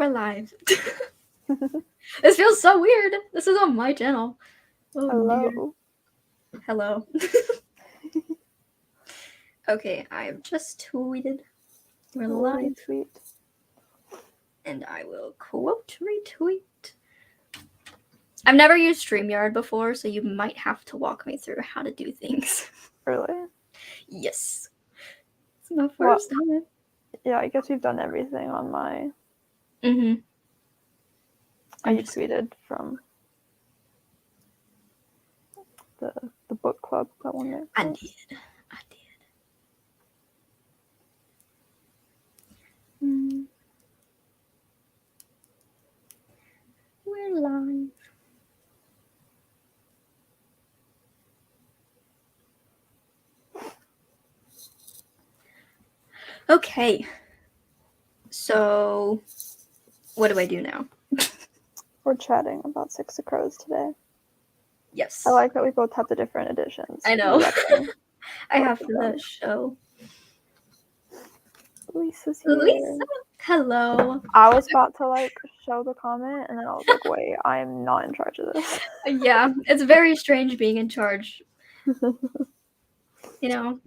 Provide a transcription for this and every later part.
We're live. This feels so weird. This is on my channel. Oh, Hello. Dear. Hello. Okay, I've just tweeted. We're live. Retweet. And I will quote retweet. I've never used StreamYard before, so you might have to walk me through how to do things. Really? Yes. It's my first time. Yeah, I guess you've done everything on my... Mm-hmm. I tweeted from the book club that one day. I did. We're live. Okay. So, what do I do now? We're chatting about Six of Crows today. Yes. I like that we both have the different editions. I know. I have the show. Lisa's here. Lisa, hello. I was about to show the comment, and then I was like, wait, I am not in charge of this. Yeah, it's very strange being in charge. You know.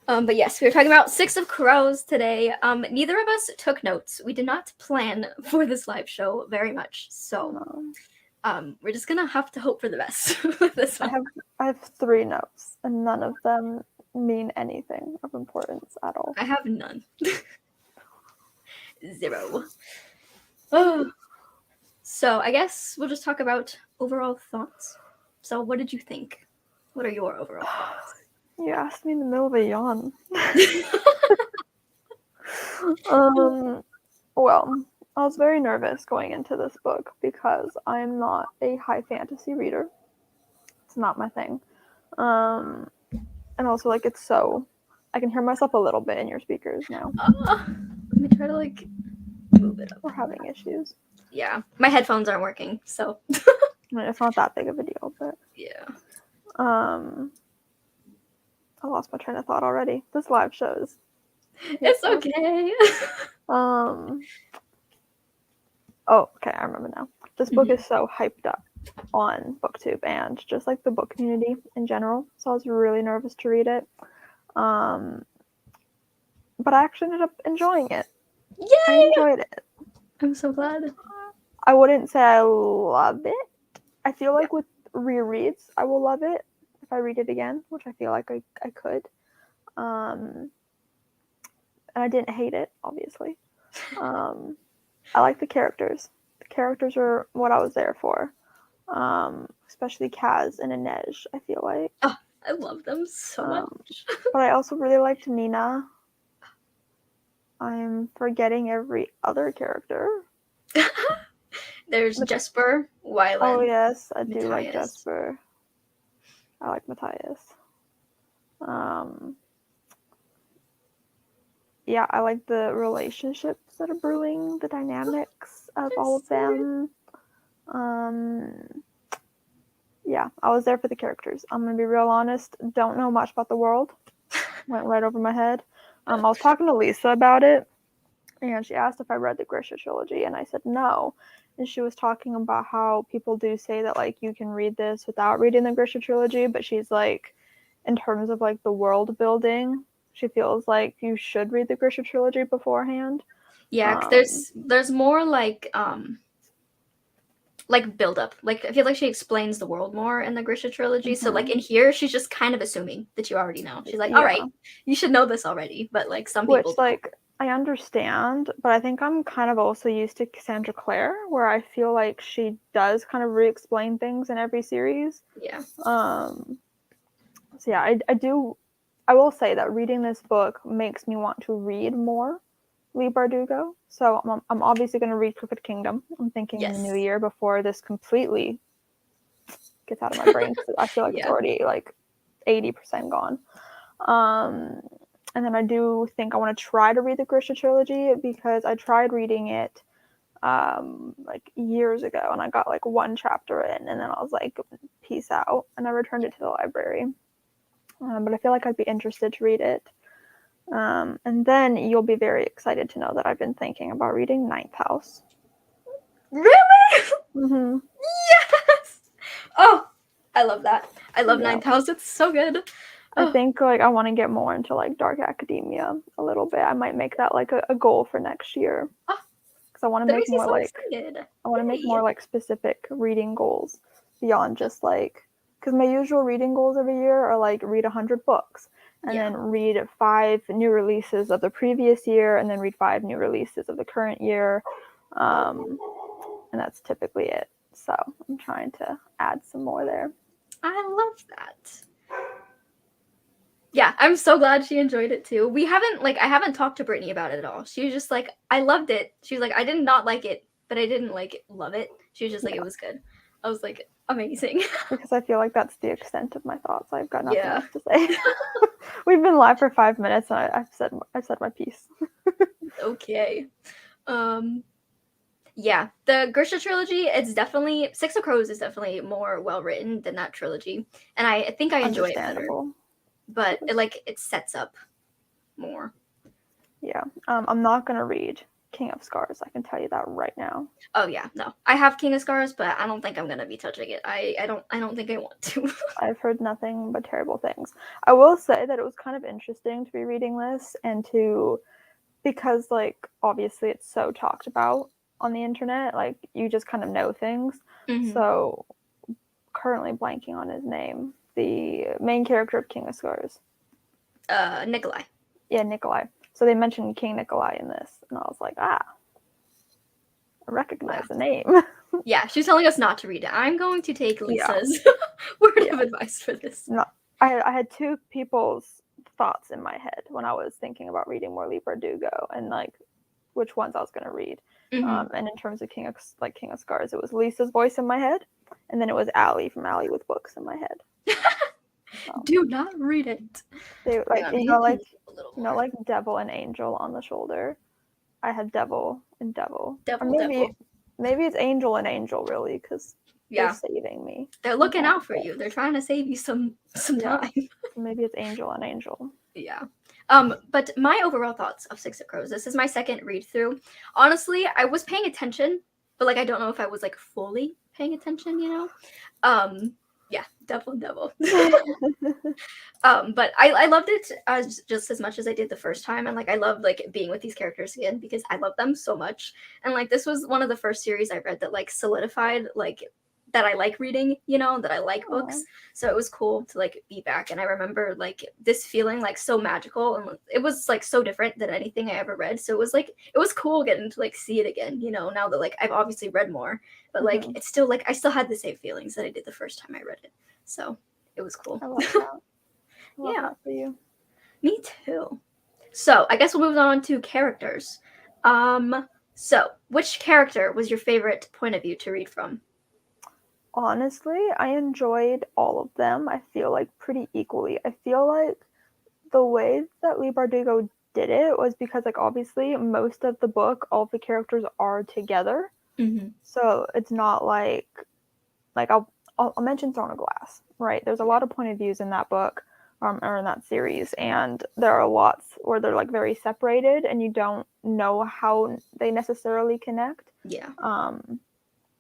But yes, we were talking about Six of Crows today. Neither of us took notes. We did not plan for this live show very much, so we're just gonna have to hope for the best with this one. I have 3 notes, and none of them mean anything of importance at all. I have none. 0. Oh. So I guess we'll just talk about overall thoughts. So what did you think? What are your overall thoughts? You asked me in the middle of a yawn. Well, I was very nervous going into this book because I'm not a high fantasy reader. It's not my thing. And also, it's so... I can hear myself a little bit in your speakers now. Let me try to, move it up. We're having issues. Yeah, my headphones aren't working, so... I mean, it's not that big of a deal, but... Yeah. I lost my train of thought already. This live shows. It's okay. Oh, okay, I remember now. This book is so hyped up on BookTube and just the book community in general. So I was really nervous to read it. But I actually ended up enjoying it. Yay! I enjoyed it. I'm so glad. I wouldn't say I love it. I feel like with rereads, I will love it if I read it again, which I feel like I could. And I didn't hate it, obviously. I like the characters. The characters are what I was there for. Especially Kaz and Inej, I feel like. Oh, I love them so much. But I also really liked Nina. I'm forgetting every other character. There's Jesper, Wyland. Oh, yes, I do like Jesper. I like Matthias. Yeah, I like the relationships that are brewing, the dynamics of all of them. Yeah, I was there for the characters. I'm going to be real honest. Don't know much about the world. Went right over my head. I was talking to Lisa about it, and she asked if I read the Grisha trilogy, and I said no. And she was talking about how people do say that, you can read this without reading the Grisha trilogy, but she's like, in terms of, the world building, she feels like you should read the Grisha trilogy beforehand. Yeah, 'cause there's more, build up. I feel like she explains the world more in the Grisha trilogy. So in here, she's just kind of assuming that you already know. She's like, all right, you should know this already. But some people... Which, I understand, but I think I'm kind of also used to Cassandra Clare, where I feel like she does kind of re-explain things in every series. Yeah. So yeah, I will say that reading this book makes me want to read more Leigh Bardugo. So I'm obviously going to read Crooked Kingdom. I'm thinking in the new year before this completely gets out of my brain. I feel like it's already 80% gone. And then I do think I want to try to read the Grisha trilogy because I tried reading it years ago and I got 1 chapter in and then I was like, peace out. And I returned it to the library. But I feel like I'd be interested to read it And then you'll be very excited to know that I've been thinking about reading Ninth House. Really? Mm-hmm. Yes! Oh, I love that. I love Yeah. Ninth House. It's so good. I Oh, think like I want to get more into like dark academia a little bit. I might make that like a goal for next year oh, because I want to that make makes me more so like excited. I want to make Yay. more like specific reading goals beyond just like because my usual reading goals every year are like read 100 books and Yeah. then read 5 new releases of the previous year and then read 5 new releases of the current year, and that's typically it. So I'm trying to add some more there. I love that. Yeah, I'm so glad she enjoyed it too. I haven't talked to Brittany about it at all. She was just like, I loved it. She was like, I did not like it, but I didn't like love it. She was just like, Yeah. it was good. I was like, amazing. Because I feel like that's the extent of my thoughts. I've got nothing Yeah. else to say. We've been live for 5 minutes and I've said my piece. Okay. Yeah, the Grisha trilogy, it's definitely Six of Crows is definitely more well written than that trilogy. And I think I enjoy it better. Understandable. But it sets up more. Yeah. I'm not gonna read King of Scars. I can tell you that right now. Oh yeah, no. I have King of Scars, but I don't think I'm gonna be touching it. I don't think I want to. I've heard nothing but terrible things. I will say that it was kind of interesting to be reading this and because like obviously it's so talked about on the internet, like you just kind of know things. Mhm. So currently blanking on his name. The main character of King of Scars. Nikolai. Yeah, Nikolai. So they mentioned King Nikolai in this, and I was like, I recognize the name. Yeah, she's telling us not to read it. I'm going to take Lisa's word of advice for this. No, I had 2 people's thoughts in my head when I was thinking about reading more Lee Bardugo and like which ones I was going to read. Mhm. And in terms of King of Scars, it was Lisa's voice in my head, and then it was Allie from Allie with Books in my head. Do not read it. They like Hang on, like a little more. like Devil and Angel on the shoulder. I had Devil and Devil. Or Devil. maybe it's Angel and Angel really because Yeah, they're saving me. they're looking out for you. They're trying to save you some Yeah. time. So maybe it's Angel and Angel. Yeah. But my overall thoughts of Six of Crows. This is my second read through. Honestly, I was paying attention, but like I don't know if I was like fully paying attention, you know? Yeah, Devil. But I loved it just as much as I did the first time, and like I loved like being with these characters again because I love them so much. And like this was one of the first series I read that like solidified like that I like reading, you know, that I like books. So it was cool to like be back. And I remember like this feeling like so magical, and it was like so different than anything I ever read. So it was cool getting to like see it again, you know, now that like I've obviously read more, but like it's still like I still had the same feelings that I did the first time I read it. So it was cool. I love that. I love Yeah. that for you. Me too. So I guess we'll move on to characters. So which character was your favorite point of view to read from? Honestly, I enjoyed all of them. I feel like pretty equally. I feel like the way that Lee Bardugo did it was because like obviously most of the book, all the characters are together. Mm-hmm. So it's not like I'll mention Throne of Glass, right? There's a lot of point of views in that book, or in that series, and there are lots where they're like very separated, and you don't know how they necessarily connect. Yeah.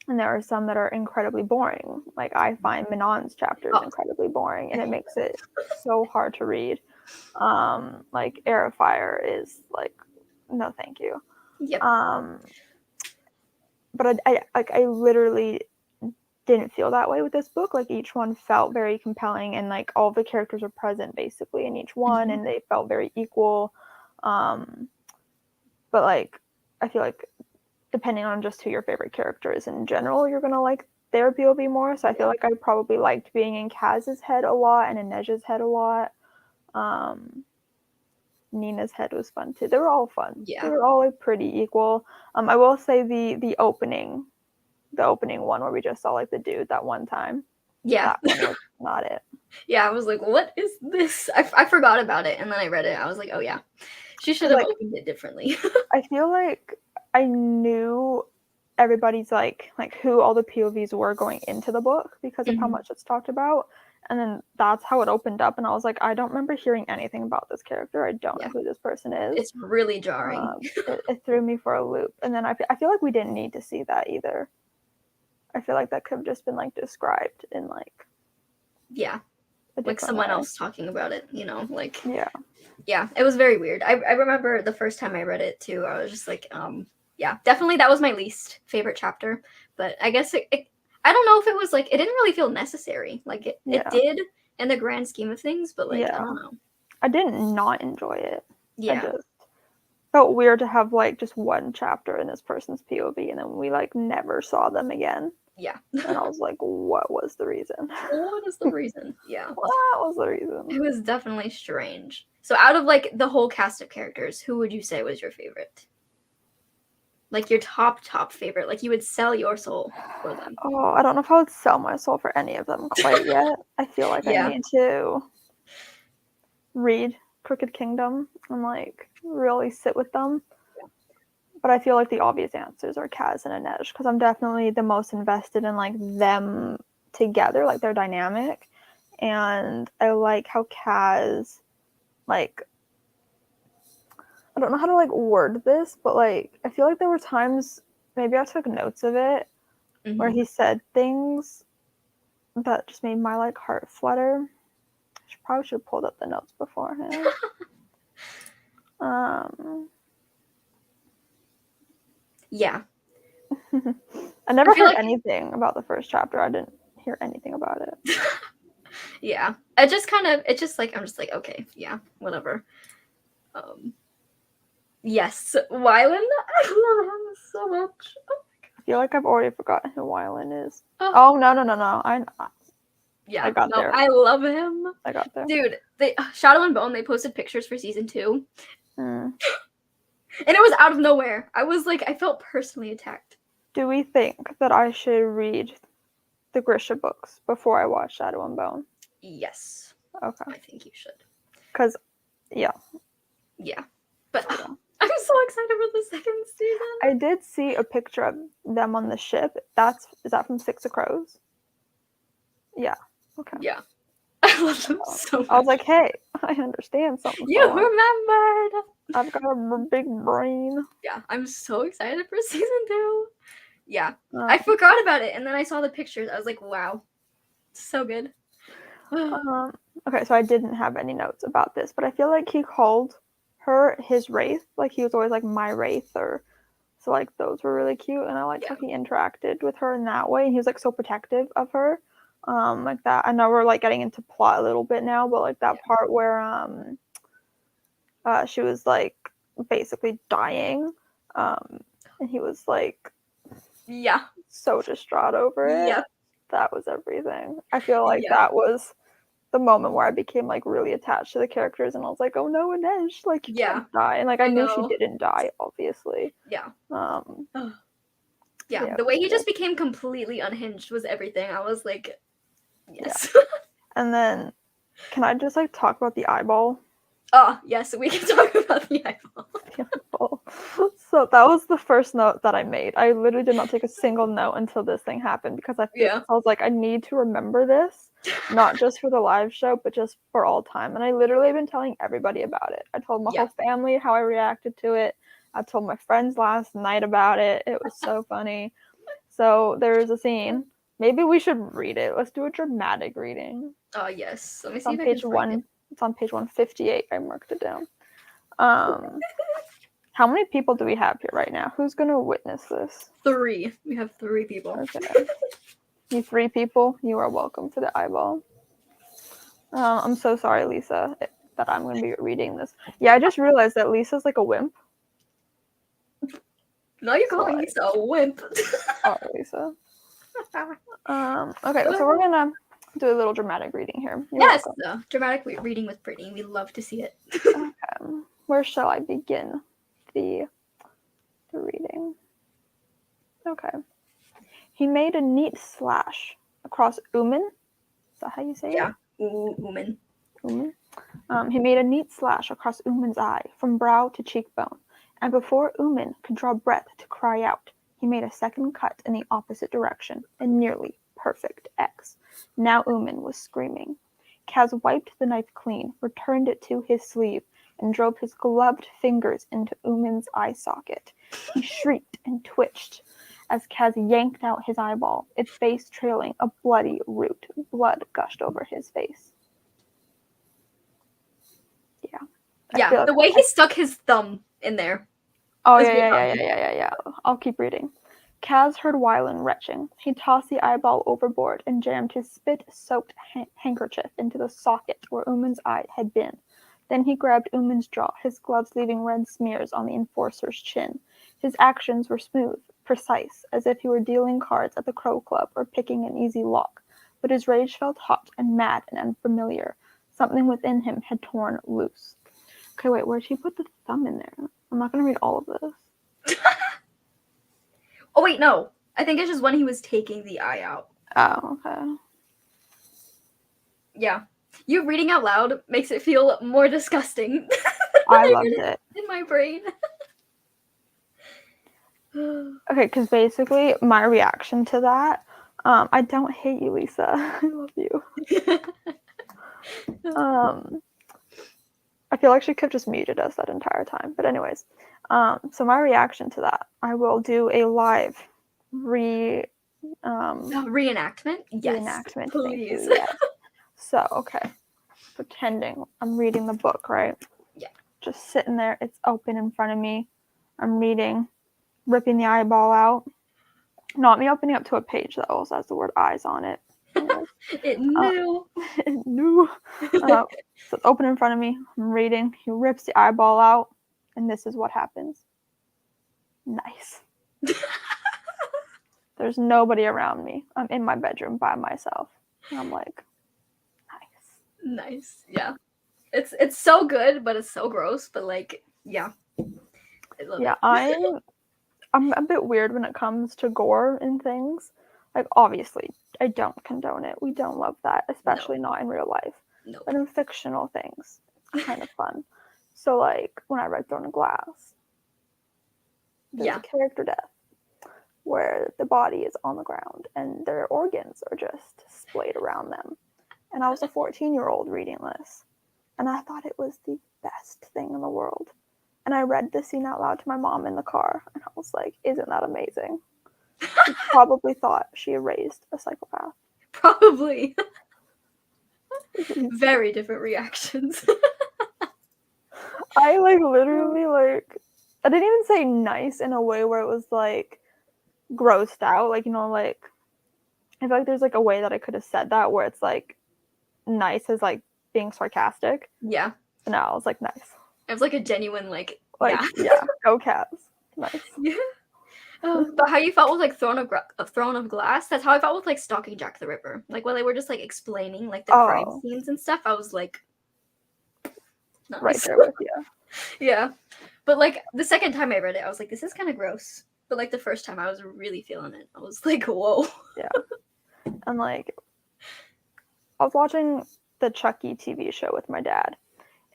And there are some that are incredibly boring. Like I find Minon's chapters incredibly boring, and it makes it so hard to read. Like Air of Fire is like, no, thank you. Yep. But I literally didn't feel that way with this book. Like each one felt very compelling, and like all the characters are present basically in each one, and they felt very equal. But like I feel like depending on just who your favorite character is in general, you're gonna like their POV more. So I feel like I probably liked being in Kaz's head a lot and in Nej's head a lot. Nina's head was fun too. They were all fun. Yeah. They were all like pretty equal. I will say the opening one where we just saw like the dude that one time. Yeah. That one was not it. Yeah, I was like, what is this? I forgot about it, and then I read it. I was like, oh yeah, she should have opened it differently. I feel like I knew everybody's like who all the POVs were going into the book because of how much it's talked about. And then that's how it opened up, and I was like, I don't remember hearing anything about this character. I don't know who this person is. It's really jarring. It threw me for a loop. And then I feel like we didn't need to see that either. I feel like that could have just been like described in like like someone else talking about it, you know, like yeah, it was very weird. I remember the first time I read it too, I was just like, definitely that was my least favorite chapter. But I guess it I don't know if it was like, it didn't really feel necessary. Like it did in the grand scheme of things, but like I don't know. I didn't not enjoy it. Yeah. I just felt weird to have like just one chapter in this person's POV, and then we like never saw them again. Yeah. And I was like, what was the reason? What is the reason? Yeah. What was the reason? It was definitely strange. So out of like the whole cast of characters, who would you say was your favorite? Like your top favorite? Like you would sell your soul for them? Oh, I don't know if I would sell my soul for any of them quite yet. I feel like I need to read Crooked Kingdom and like really sit with them. But I feel like the obvious answers are Kaz and Inej, because I'm definitely the most invested in like them together, like their dynamic. And I like how Kaz, like, I don't know how to like word this, but like I feel like there were times, maybe I took notes of it, where he said things that just made my like heart flutter. Probably should have pulled up the notes beforehand. Yeah. I never heard anything about the first chapter. I didn't hear anything about it. Yeah. I'm just like, okay, yeah, whatever. Yes, Wylan. I love him so much. Oh my God. I feel like I've already forgotten who Wylan is. Oh, no. Yeah, I got there. I love him. I got there. Dude, Shadow and Bone, they posted pictures for season 2. Mm. And it was out of nowhere. I was like, I felt personally attacked. Do we think that I should read the Grisha books before I watch Shadow and Bone? Yes. Okay. I think you should. Because, yeah. Yeah. But I'm so excited for the second season. I did see a picture of them on the ship. Is that from Six of Crows? Yeah. Okay. Yeah. I love them so much. I was like, hey, I understand something. You remembered. I've got a big brain. Yeah, I'm so excited for season 2. Yeah. I forgot about it, and then I saw the pictures. I was like, wow. So good. Okay, so I didn't have any notes about this, but I feel like he called her his wraith. Like, he was always like, my wraith, or so like those were really cute, and I liked how he interacted with her in that way, and he was like so protective of her. Like that. I know we're like getting into plot a little bit now, but like that part where she was like basically dying, and he was like so distraught over it. Yeah. That was everything. I feel like that was the moment where I became like really attached to the characters, and I was like, oh no, Inej, like you can't die. And like I knew she didn't die, obviously. Yeah. The way he just became completely unhinged was everything. I was like, yes. Yeah. And then can I just like talk about the eyeball? Oh, yes, we can talk about the eyeball. So that was the first note that I made. I literally did not take a single note until this thing happened, because I was like, I need to remember this, not just for the live show, but just for all time. And I literally have been telling everybody about it. I told my whole family how I reacted to it. I told my friends last night about it. It was so funny. So there's a scene. Maybe we should read it. Let's do a dramatic reading. Oh, yes. Let me It's see on if page one. It's on page 158. I marked it down. How many people do we have here right now? Who's going to witness this? 3. We have 3 people. Okay. You 3 people, you are welcome for the eyeball. I'm so sorry, Lisa, that I'm going to be reading this. Yeah, I just realized that Lisa's like a wimp. No, you're calling Lisa a wimp. Oh, Lisa. Okay, so we're going to do a little dramatic reading here. Yes, dramatic reading with Brittany. We love to see it. Okay. Where shall I begin the reading? Okay. He made a neat slash across Uman. Is that how you say it? Yeah, Uman. He made a neat slash across Uman's eye, from brow to cheekbone, and before Uman could draw breath to cry out, he made a second cut in the opposite direction, a nearly perfect X. Now Ooman was screaming. Kaz wiped the knife clean, returned it to his sleeve, and drove his gloved fingers into Ooman's eye socket. He shrieked and twitched as Kaz yanked out his eyeball, its base trailing a bloody root. Blood gushed over his face. Yeah. Yeah, the way he stuck his thumb in there. Oh, yeah. I'll keep reading. Kaz heard Wylan retching. He tossed the eyeball overboard and jammed his spit-soaked handkerchief into the socket where Ooman's eye had been. Then he grabbed Ooman's jaw, his gloves leaving red smears on the enforcer's chin. His actions were smooth, precise, as if he were dealing cards at the Crow Club or picking an easy lock. But his rage felt hot and mad and unfamiliar. Something within him had torn loose. Okay, wait, where'd she put the thumb in there? I'm not going to read all of this. Oh, wait, no. I think it's just when he was taking the eye out. Oh, okay. Yeah. You reading out loud makes it feel more disgusting. I loved it. In my brain. Okay, because basically my reaction to that, I don't hate you, Lisa. I love you. I feel like she could have just muted us that entire time. But anyways, so my reaction to that, I will do a live reenactment. Yes, reenactment. please. Thank you. Yes. So, okay. Pretending I'm reading the book, right? Yeah. Just sitting there. It's open in front of me. I'm reading, ripping the eyeball out. Not me opening up to a page that also has the word eyes on it. It knew. It knew. So it's open in front of me. I'm reading. He rips the eyeball out, and this is what happens. Nice. There's nobody around me. I'm in my bedroom by myself. And I'm like, nice. Nice. Yeah. It's so good, but it's so gross. But like, yeah. I love it. I'm a bit weird when it comes to gore and things. Like, obviously, I don't condone it. We don't love that, especially not in real life. No. But in fictional things, it's kind of fun. So, like, when I read Throne of Glass, there's a character death where the body is on the ground and their organs are just splayed around them. And I was a 14-year-old reading this, and I thought it was the best thing in the world. And I read the scene out loud to my mom in the car, and I was like, isn't that amazing? She probably thought she erased a psychopath. Probably. Very different reactions. I literally I didn't even say nice in a way where it was like grossed out. Like, you know, like I feel like there's like a way that I could have said that where it's like nice as like being sarcastic. Yeah. No, I was like nice. It was like a genuine yeah, go Cats. Nice. Yeah. But how you felt with like Throne of Glass? That's how I felt with like Stalking Jack the Ripper. Like when they were just like explaining like the crime scenes and stuff, I was like, nice. Right there with you. Yeah, but like the second time I read it, I was like, this is kind of gross. But like the first time, I was really feeling it. I was like, whoa. Yeah, and like I was watching the Chucky TV show with my dad,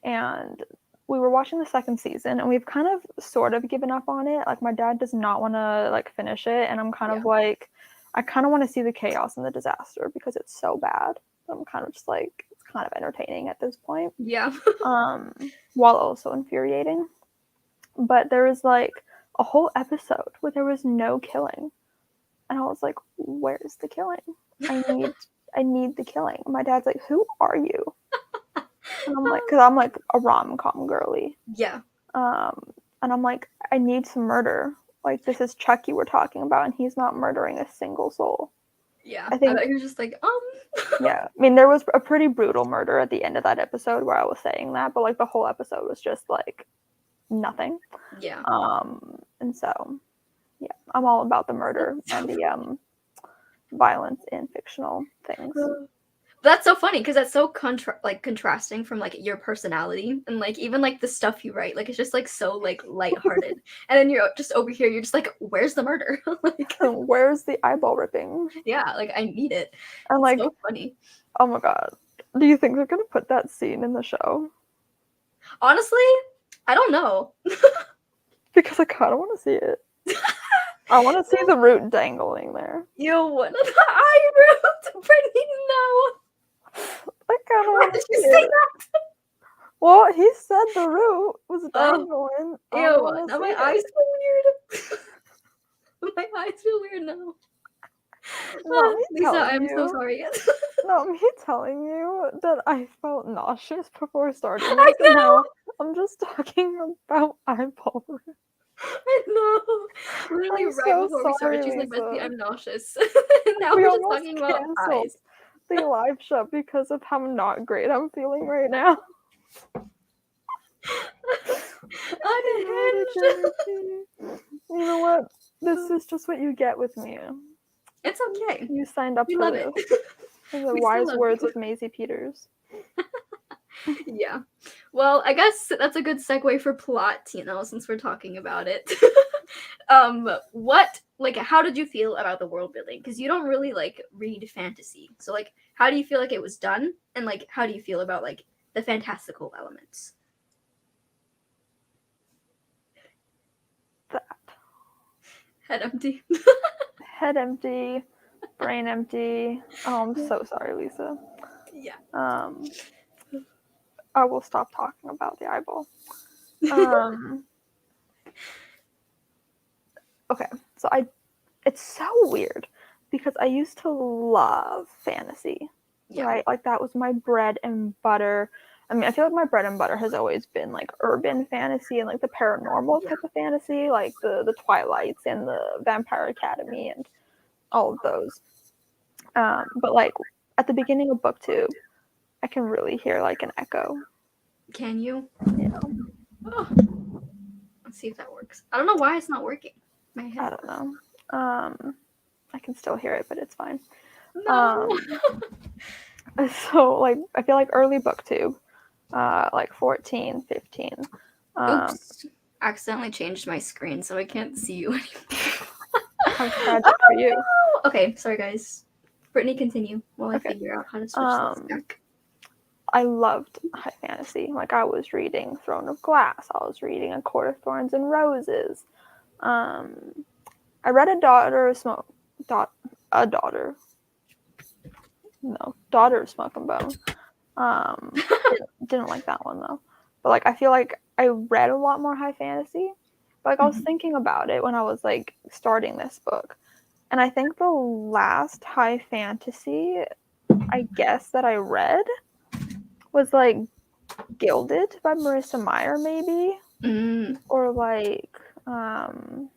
and we were watching the second season, and we've kind of sort of given up on it. Like, my dad does not want to like finish it, and I'm kind of like, I kind of want to see the chaos and the disaster because it's so bad. I'm kind of just like, it's kind of entertaining at this point. Yeah. While also infuriating. But there was like a whole episode where there was no killing, and I was like, where's the killing? I need the killing. My dad's like, who are you? And I'm like, because I'm like a rom-com girly. Yeah. And I'm like, I need some murder. Like, this is Chucky we're talking about, and he's not murdering a single soul. Yeah. I think you're just like, Yeah. I mean, there was a pretty brutal murder at the end of that episode where I was saying that, but like the whole episode was just like nothing. Yeah. And so, yeah, I'm all about the murder and the violence in fictional things. That's so funny because that's so contrasting from like your personality and like even like the stuff you write. Like it's just like so like lighthearted, and then you're just over here. You're just like, where's the murder? Like, where's the eyeball ripping? Yeah, like I need it. And like, it's so funny. Oh my god, do you think they're gonna put that scene in the show? Honestly, I don't know. Because I kind of want to see it. I want to see the root dangling there. Ew, the eye root, pretty don't Why want did to you see say it. that? Well, he said the root was Oh, dangling. I ew. don't want to Now see my it. eyes feel weird. My eyes feel weird now. Not me Lisa, telling I'm so you. sorry. Not me telling you that I felt nauseous before starting I this, and know. now I'm just talking about eyeball root. I know. Literally I'm right so before we started, sorry, she's like, Bestie, Lisa. I'm nauseous. Now We we're just almost talking about canceled eyes. the live show because of how not great I'm feeling right now. Unhinged. You know what? This is just what you get with me. It's okay. You signed up We for love this. it. The We still wise love words you. of Maisie Peters. Yeah. Well, I guess that's a good segue for plot, since we're talking about it. How did you feel about the world building? Because you don't really read fantasy. So how do you feel like it was done? And how do you feel about the fantastical elements? That. Head empty. Head empty, brain empty. Oh, I'm so sorry, Lisa. Yeah. I will stop talking about the eyeball. Okay, so it's so weird because I used to love fantasy, right? Like that was my bread and butter. I mean, I feel like my bread and butter has always been urban fantasy and the paranormal type of fantasy, like the Twilights and the Vampire Academy and all of those. But at the beginning of booktube, I can really hear an echo. Can you? Yeah. Oh. Let's see if that works. I don't know why it's not working. My head. I don't know. I can still hear it, but it's fine. No. So I feel like early booktube, 14, 15. Oops. Accidentally changed my screen so I can't see you anymore. How tragic for you. Okay, sorry guys. Brittany, continue while I figure out how to switch this back. I loved high fantasy. I was reading Throne of Glass. I was reading A Court of Thorns and Roses. I read Daughter of Smoke and Bone. Didn't like that one though. But I feel like I read a lot more high fantasy. But I was thinking about it when I was starting this book. And I think the last high fantasy I guess that I read was Gilded by Marissa Meyer maybe. Or I'm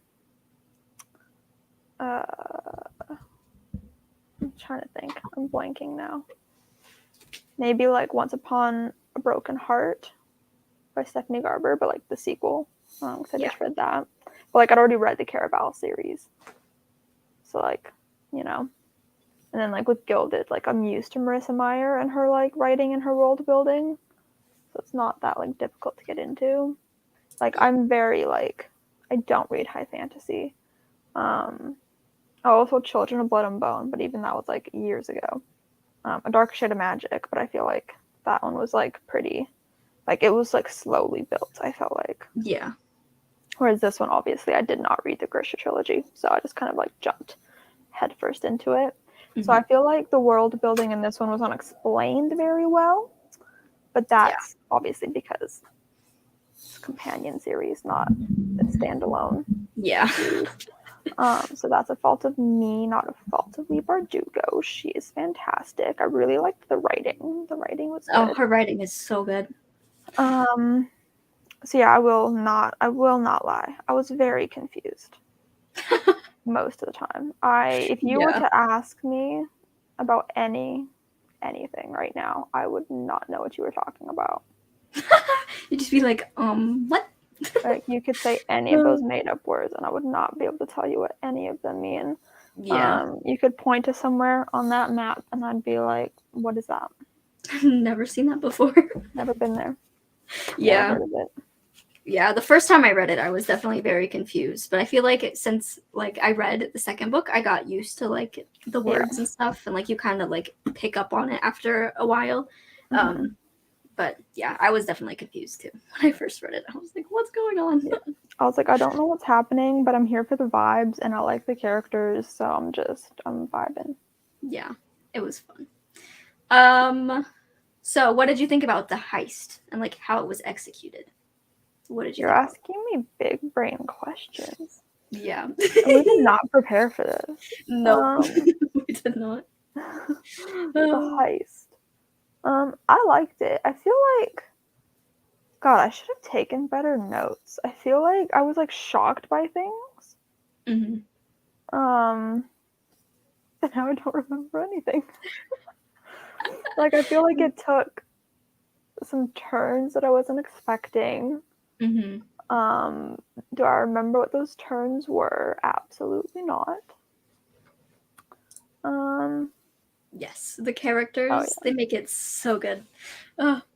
trying to think. I'm blanking now. Maybe Once Upon a Broken Heart by Stephanie Garber, but the sequel. Because I just read that. But I'd already read the Caraval series. So and then with Gilded, I'm used to Marissa Meyer and her writing and her world building. So it's not that difficult to get into. I'm very I don't read high fantasy. Also Children of Blood and Bone, but even that was years ago. A Dark Shade of Magic, but I feel like that one was pretty it was slowly built, I felt like. Yeah. Whereas this one, obviously, I did not read the Grisha trilogy, so I just kind of jumped headfirst into it. So I feel like the world building in this one was unexplained very well, but that's obviously because it's a companion series, not a standalone. Yeah. Series. So that's a fault of me, not a fault of Lee Bardugo. She is fantastic. I really liked the writing. The writing was good. Oh, her writing is so good. So yeah, I will not lie. I was very confused most of the time. If you were to ask me about anything right now, I would not know what you were talking about. You'd just be like, what? You could say any of those made up words and I would not be able to tell you what any of them mean. Yeah. You could point to somewhere on that map and I'd be like, what is that? I've never seen that before. Never been there. Yeah. Never heard of it. Yeah, the first time I read it, I was definitely very confused. But I feel like since I read the second book, I got used to the words and stuff, and you kind of pick up on it after a while. But yeah, I was definitely confused too when I first read it. I was like, "What's going on?" Yeah. I was like, I don't know what's happening, but I'm here for the vibes, and I like the characters, so I'm vibing. Yeah, it was fun. So, what did you think about the heist and like how it was executed? What did you You're think asking me big brain questions. Yeah. And we did not prepare for this. No, we did not. The heist. I liked it. I feel like, God, I should have taken better notes. I feel like I was like shocked by things. Mm-hmm. And now I don't remember anything. Like, I feel like it took some turns that I wasn't expecting. Mm-hmm. Do I remember what those turns were? Absolutely not. Yes, the characters, Oh, yeah. they make it so good.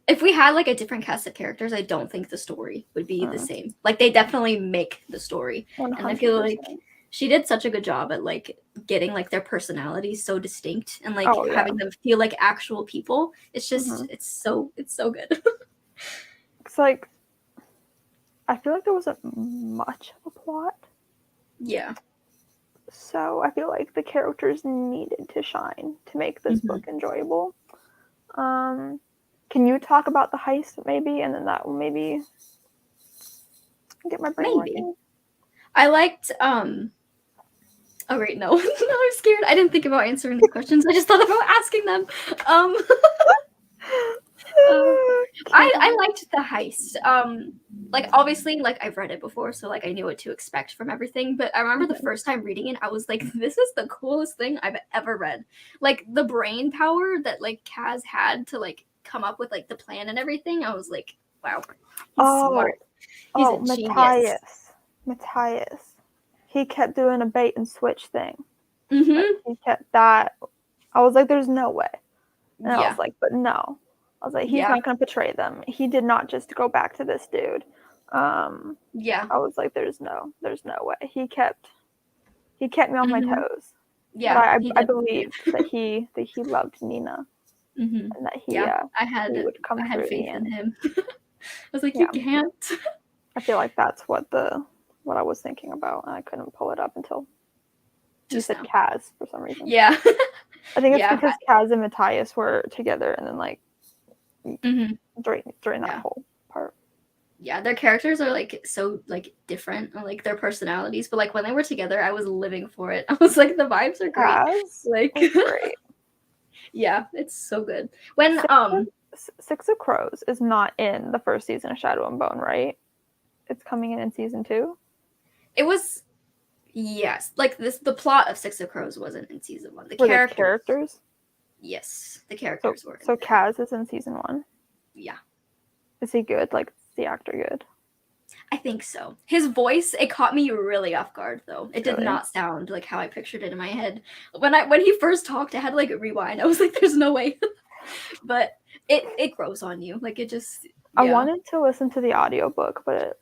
If we had like a different cast of characters, I don't think the story would be the same. Like they definitely make the story. 100%. And I feel like she did such a good job at like getting like their personalities so distinct and like having them feel like actual people. It's just it's so good. It's like I feel like there wasn't much of a plot. Yeah. So I feel like the characters needed to shine to make this book enjoyable. Can you talk about the heist maybe, and then that will maybe get my brain working? I liked oh wait, no. No, I'm scared. I didn't think about answering the questions. I just thought about asking them. I liked the heist. Like obviously, like I've read it before, so like I knew what to expect from everything. But I remember the first time reading it, I was like, "This is the coolest thing I've ever read." Like the brain power that like Kaz had to like come up with like the plan and everything. I was like, "Wow, he's smart. He's a genius." Matthias. He kept doing a bait and switch thing. Mm-hmm. Like, he kept that. I was like, "There's no way," and I was like, "But no." I was like, he's not going to betray them. He did not just go back to this dude. I was like, there's no way. He kept me on my toes. Yeah, but I believed that he loved Nina, and that he would come through. I had faith in him. I was like, Yeah. you can't. I feel like that's what I was thinking about, and I couldn't pull it up until you said Kaz for some reason. Yeah. I think it's because Kaz and Matthias were together, and then like during that whole part. Yeah, their characters are like so like different, or, like their personalities. But like when they were together, I was living for it. I was like, the vibes are great. Kaz, like great. Yeah, it's so good. When Six of Crows is not in the first season of Shadow and Bone, right? It's coming in season 2. It was, yes. Like the plot of Six of Crows wasn't in season 1. The characters. Yes, the characters were. So Kaz is in season 1. Yeah. Is he good? Like, is the actor good? I think so. His voice, it caught me really off guard though. It did not sound like how I pictured it in my head. When he first talked, I had to like rewind. I was like, there's no way. But it grows on you. Like it just I wanted to listen to the audiobook, but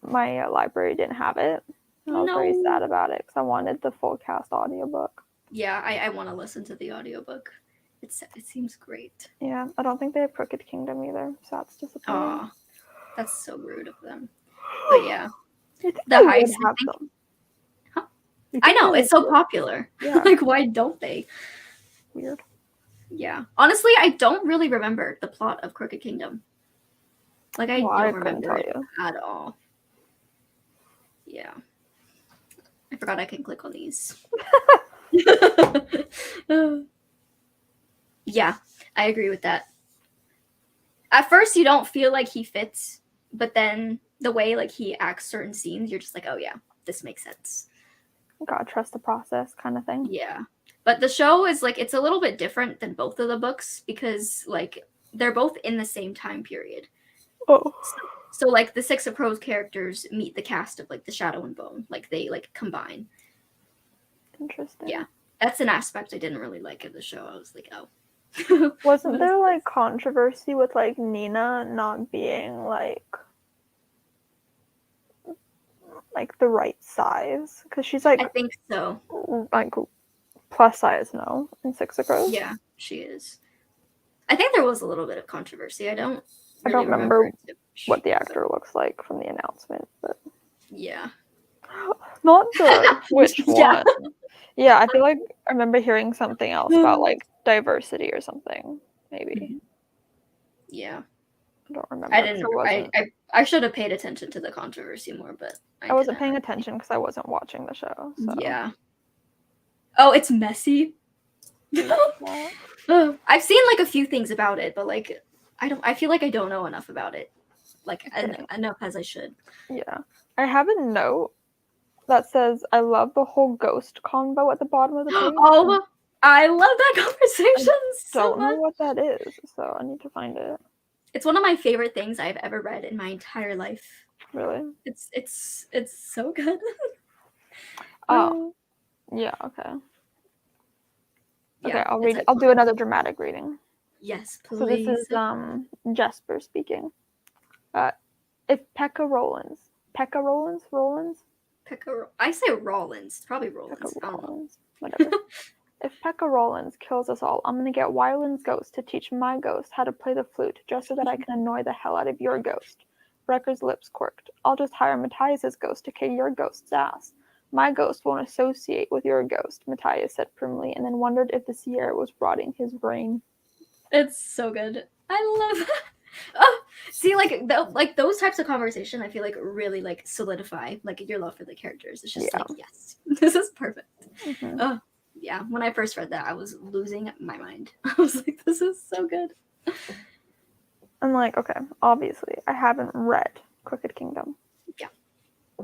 my library didn't have it. I was very sad about it because I wanted the full cast audiobook. Yeah, I want to listen to the audiobook. It seems great. Yeah, I don't think they have Crooked Kingdom either, so that's disappointing. Aw, that's so rude of them. But yeah, the heist. I know, it's so popular. Yeah. Like, why don't they? Weird. Yeah. Honestly, I don't really remember the plot of Crooked Kingdom. Like, I don't remember it at all. Yeah. I forgot I can click on these. Yeah, I agree with that. At first, you don't feel like he fits, but then the way like he acts certain scenes, you're just like, oh yeah, this makes sense. Gotta trust the process kind of thing. Yeah. But the show is like, it's a little bit different than both of the books because like they're both in the same time period. Oh. So like the Six of Crows characters meet the cast of like the Shadow and Bone. Like they like combine. Interesting. Yeah. That's an aspect I didn't really like of the show. I was like, oh. Wasn't there like controversy with like Nina not being like the right size? Because she's like, I think so. Like plus size, no, in Six of Crows. Yeah, she is. I think there was a little bit of controversy. I don't remember what the actor looks like from the announcement, but yeah. Not the which one. Yeah, I feel like I remember hearing something else about like diversity or something, maybe. Yeah. I don't remember. I 'Cause didn't. I wasn't. I should have paid attention to the controversy more, but I wasn't didn't. paying attention because I wasn't watching the show. So. Yeah. Oh, it's messy. Yeah. I've seen like a few things about it, but like I feel like I don't know enough about it. Like Okay. enough as I should. Yeah. I have a note that says I love the whole ghost combo at the bottom of the page. Oh, I love that conversation so Don't know much. what that is, so I need to find it. It's one of my favorite things I've ever read in my entire life. Really? It's so good. Oh. Yeah, okay. Okay, Yeah, I'll it's read it. I'll do iconic. another dramatic reading. Yes, please. So this is Jesper speaking. If Pekka Rollins, I say Rollins. It's probably Rollins. Pekka I don't know. Rollins, whatever. If Pekka Rollins kills us all, I'm gonna get Wyland's ghost to teach my ghost how to play the flute, just so that I can annoy the hell out of your ghost. Brecker's lips quirked. I'll just hire Matthias's ghost to kick your ghost's ass. My ghost won't associate with your ghost, Matthias said primly, and then wondered if the Sierra was rotting his brain. It's so good. I love that. Oh, see, like those types of conversation, I feel like really like solidify like your love for the characters. It's just like, yes, this is perfect. Mm-hmm. Oh, yeah. When I first read that, I was losing my mind. I was like, this is so good. I'm like, okay, obviously, I haven't read Crooked Kingdom. Yeah.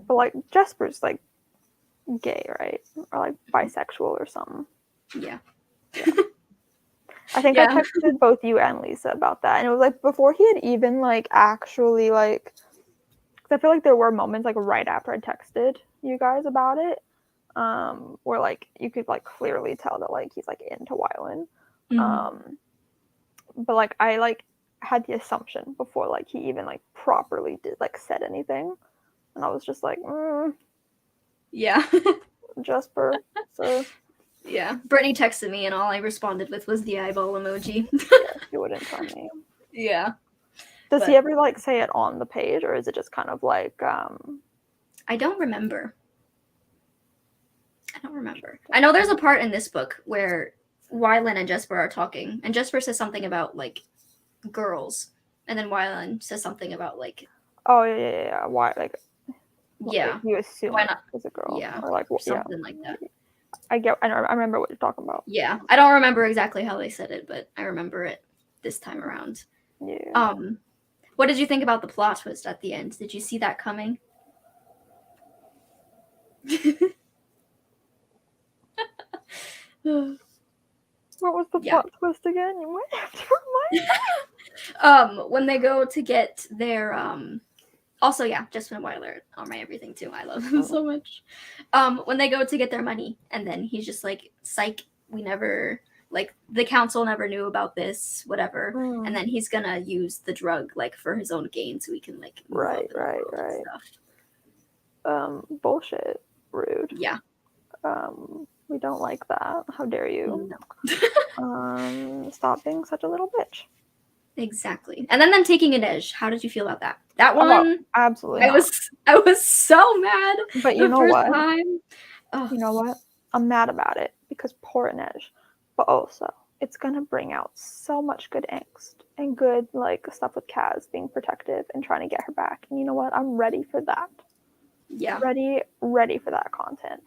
But like, Jesper's like gay, right? Or like bisexual or something. Yeah. I think I texted both you and Lisa about that, and it was like before he had even like actually like, because I feel like there were moments like right after I texted you guys about it, where like you could like clearly tell that like he's like into Wyland, but like I like had the assumption before like he even like properly did like said anything, and I was just like, yeah, Jesper, sir. Yeah, Brittany texted me, and all I responded with was the eyeball emoji. Yeah, he wouldn't tell me. Yeah. Does he ever like say it on the page, or is it just kind of like? I don't remember. I know there's a part in this book where Wyland and Jesper are talking, and Jesper says something about like girls, and then Wyland says something about like. Oh yeah. Why like? Yeah. You assume why not? It was a girl. Yeah. Or like something like that. I remember what you're talking about. Yeah, I don't remember exactly how they said it, but I remember it this time around. Yeah. What did you think about the plot twist at the end? Did you see that coming? What was the plot twist again? You might have to remind me. When they go to get their also, yeah, Justin Weiler on my everything too. I love him so much. When they go to get their money, and then he's just like, psych, we never, like, the council never knew about this, whatever. And then he's gonna use the drug, like, for his own gain, so he can, like, move up in the world and stuff. Bullshit. Rude. Yeah. We don't like that. How dare you? No. Stop being such a little bitch. Exactly. And then them taking Inej. How did you feel about that? That one, absolutely. I was so mad. But you know what? Oh. You know what? I'm mad about it because poor Inej. But also, it's gonna bring out so much good angst and good like stuff with Kaz being protective and trying to get her back. And you know what? I'm ready for that. Yeah. Ready for that content.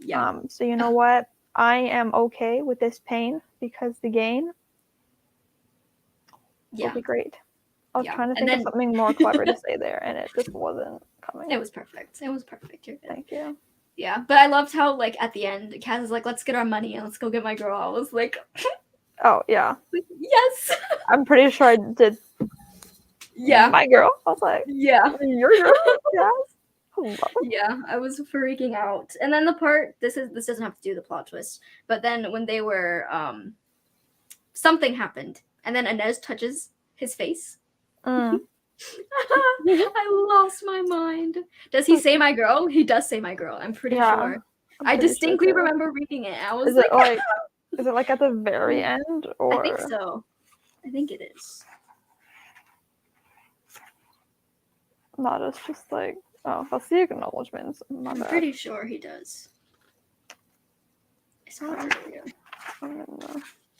Yeah. So you know what? I am okay with this pain because the gain will be great. I was trying to think of something more clever to say there, and it just wasn't coming. It was perfect. You're good. Thank you. Yeah, but I loved how, like, at the end, Kaz is like, let's get our money and let's go get my girl. I was like, oh, yeah. Yes. I'm pretty sure I did. Yeah. My girl. I was like, yeah. Your girl? Yes. Yeah, I was freaking out. And then the part, this doesn't have to do the plot twist, but then when they were, something happened, and then Inej touches his face. I lost my mind. Does he say my girl? He does say my girl. I'm pretty sure. I distinctly remember reading it. I was like, is it like at the very end? Or? I think so. I think it is. Not as just like, oh, that's the acknowledgements. I'm pretty sure he does. It's not clear.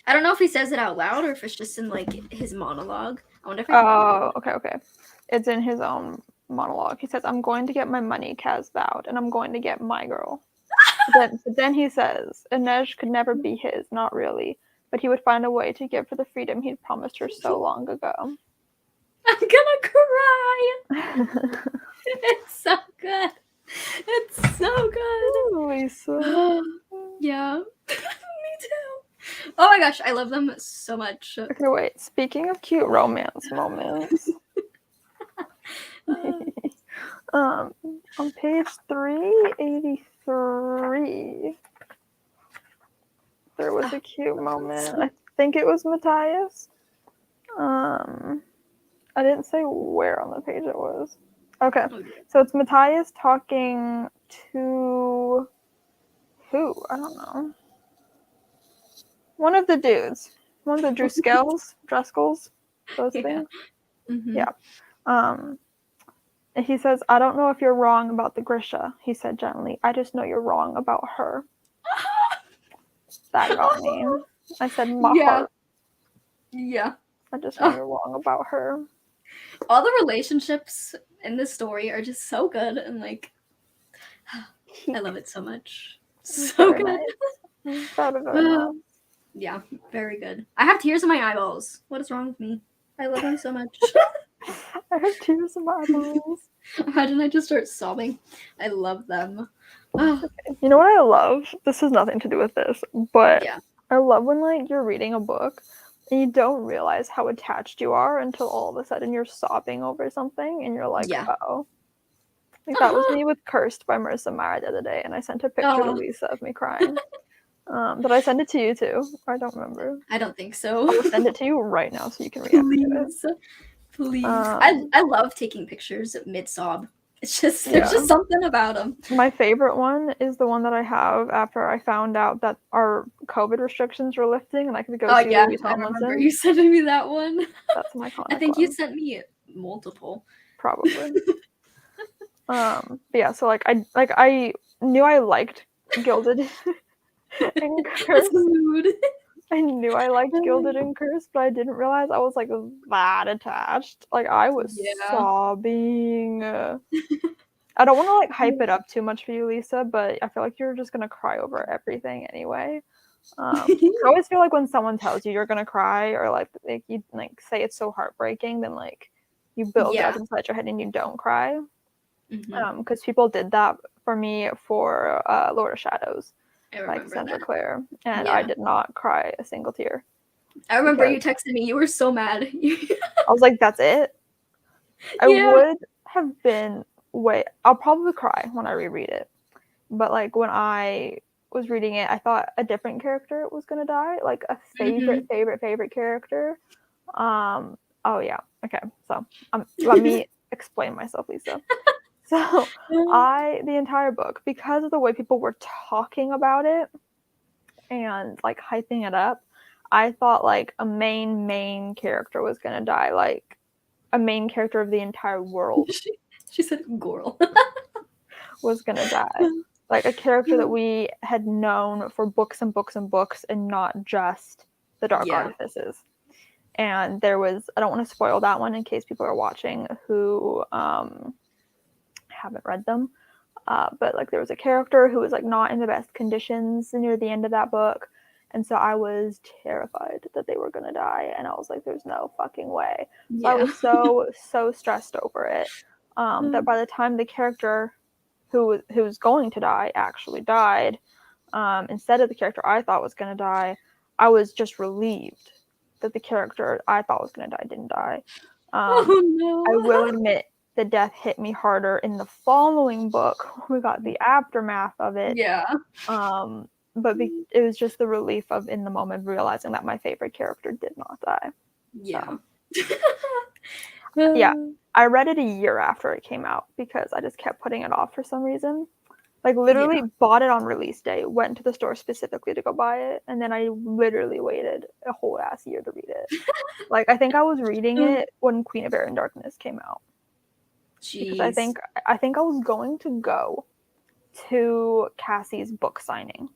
I don't know if he says it out loud or if it's just in like his monologue. I wonder if I can Oh, okay. It's in his own monologue. He says, "I'm going to get my money," Kaz vowed, "and I'm going to get my girl." But then he says, "Inej could never be his, not really, but he would find a way to give her the freedom he'd promised her so long ago." I'm gonna cry. It's so good. It's so good. Lisa. Yeah. Me too. Oh my gosh, I love them so much. Okay, wait. Speaking of cute romance moments, on page 383, there was a cute moment. I think it was Matthias. I didn't say where on the page it was. Okay, so it's Matthias talking to who? I don't know. One of the dudes. One of the Driscolls, those things. Mm-hmm. Yeah. And he says, "I don't know if you're wrong about the Grisha," he said gently. "I just know you're wrong about her." That got me. I said, "My heart." Yeah. I just know you're wrong about her. All the relationships in this story are just so good, and like, I love it so much. So Very good. Nice. Very nice. Yeah, very good. I have tears in my eyeballs. What is wrong with me? I love them so much. I have tears in my eyeballs. Imagine I just start sobbing. I love them. Oh, You know what I love? This has nothing to do with this, but yeah. I love when like you're reading a book and you don't realize how attached you are until all of a sudden you're sobbing over something and you're like, Yeah. oh. Like that was me with Cursed by Marissa Meyer the other day, and I sent a picture to Lisa of me crying. Did I send it to you too? I don't remember. I don't think so. I will send it to you right now so you can react to it. Please. I love taking pictures mid-sob. It's just, there's just something about them. My favorite one is the one that I have after I found out that our COVID restrictions were lifting and I could go see Louis Tomlinson. I remember you sending me that one. That's an iconic I think one. you sent me multiple. Probably. But yeah, so like I knew I liked Gilded and Cursed. That's the mood. I knew I liked Gilded and Cursed, but I didn't realize I was like that attached. Like I was sobbing. I don't want to like hype it up too much for you, Lisa, but I feel like you're just gonna cry over everything anyway. I always feel like when someone tells you you're gonna cry or like you like say it's so heartbreaking, then like you build it up inside your head and you don't cry. Because people did that for me for Lord of Shadows, like Sandra Clare, and I did not cry a single tear. I remember you texted me. You were so mad. I was like, "That's it." I would have been. I'll probably cry when I reread it, but like when I was reading it, I thought a different character was gonna die, like a favorite character. Oh yeah. Okay. So let me explain myself, Lisa. So the entire book, because of the way people were talking about it and like hyping it up, I thought like a main character was gonna die, like a main character of the entire world. She said Gorl. was gonna die. Like a character that we had known for books and books and books and not just the Dark Artifices. And there was, I don't want to spoil that one in case people are watching who haven't read them. But like there was a character who was like not in the best conditions near the end of that book. And so I was terrified that they were going to die. And I was like, there's no fucking way. So I was so stressed over it that by the time the character who's going to die actually died, instead of the character I thought was going to die, I was just relieved that the character I thought was going to die didn't die. I will admit the death hit me harder in the following book. We got the aftermath of it. But it was just the relief of in the moment realizing that my favorite character did not die. I read it a year after it came out because I just kept putting it off for some reason. Like literally bought it on release day, went to the store specifically to go buy it, and then I literally waited a whole ass year to read it. Like I think I was reading it when Queen of Air and Darkness came out. Because I think I was going to go to Cassie's book signing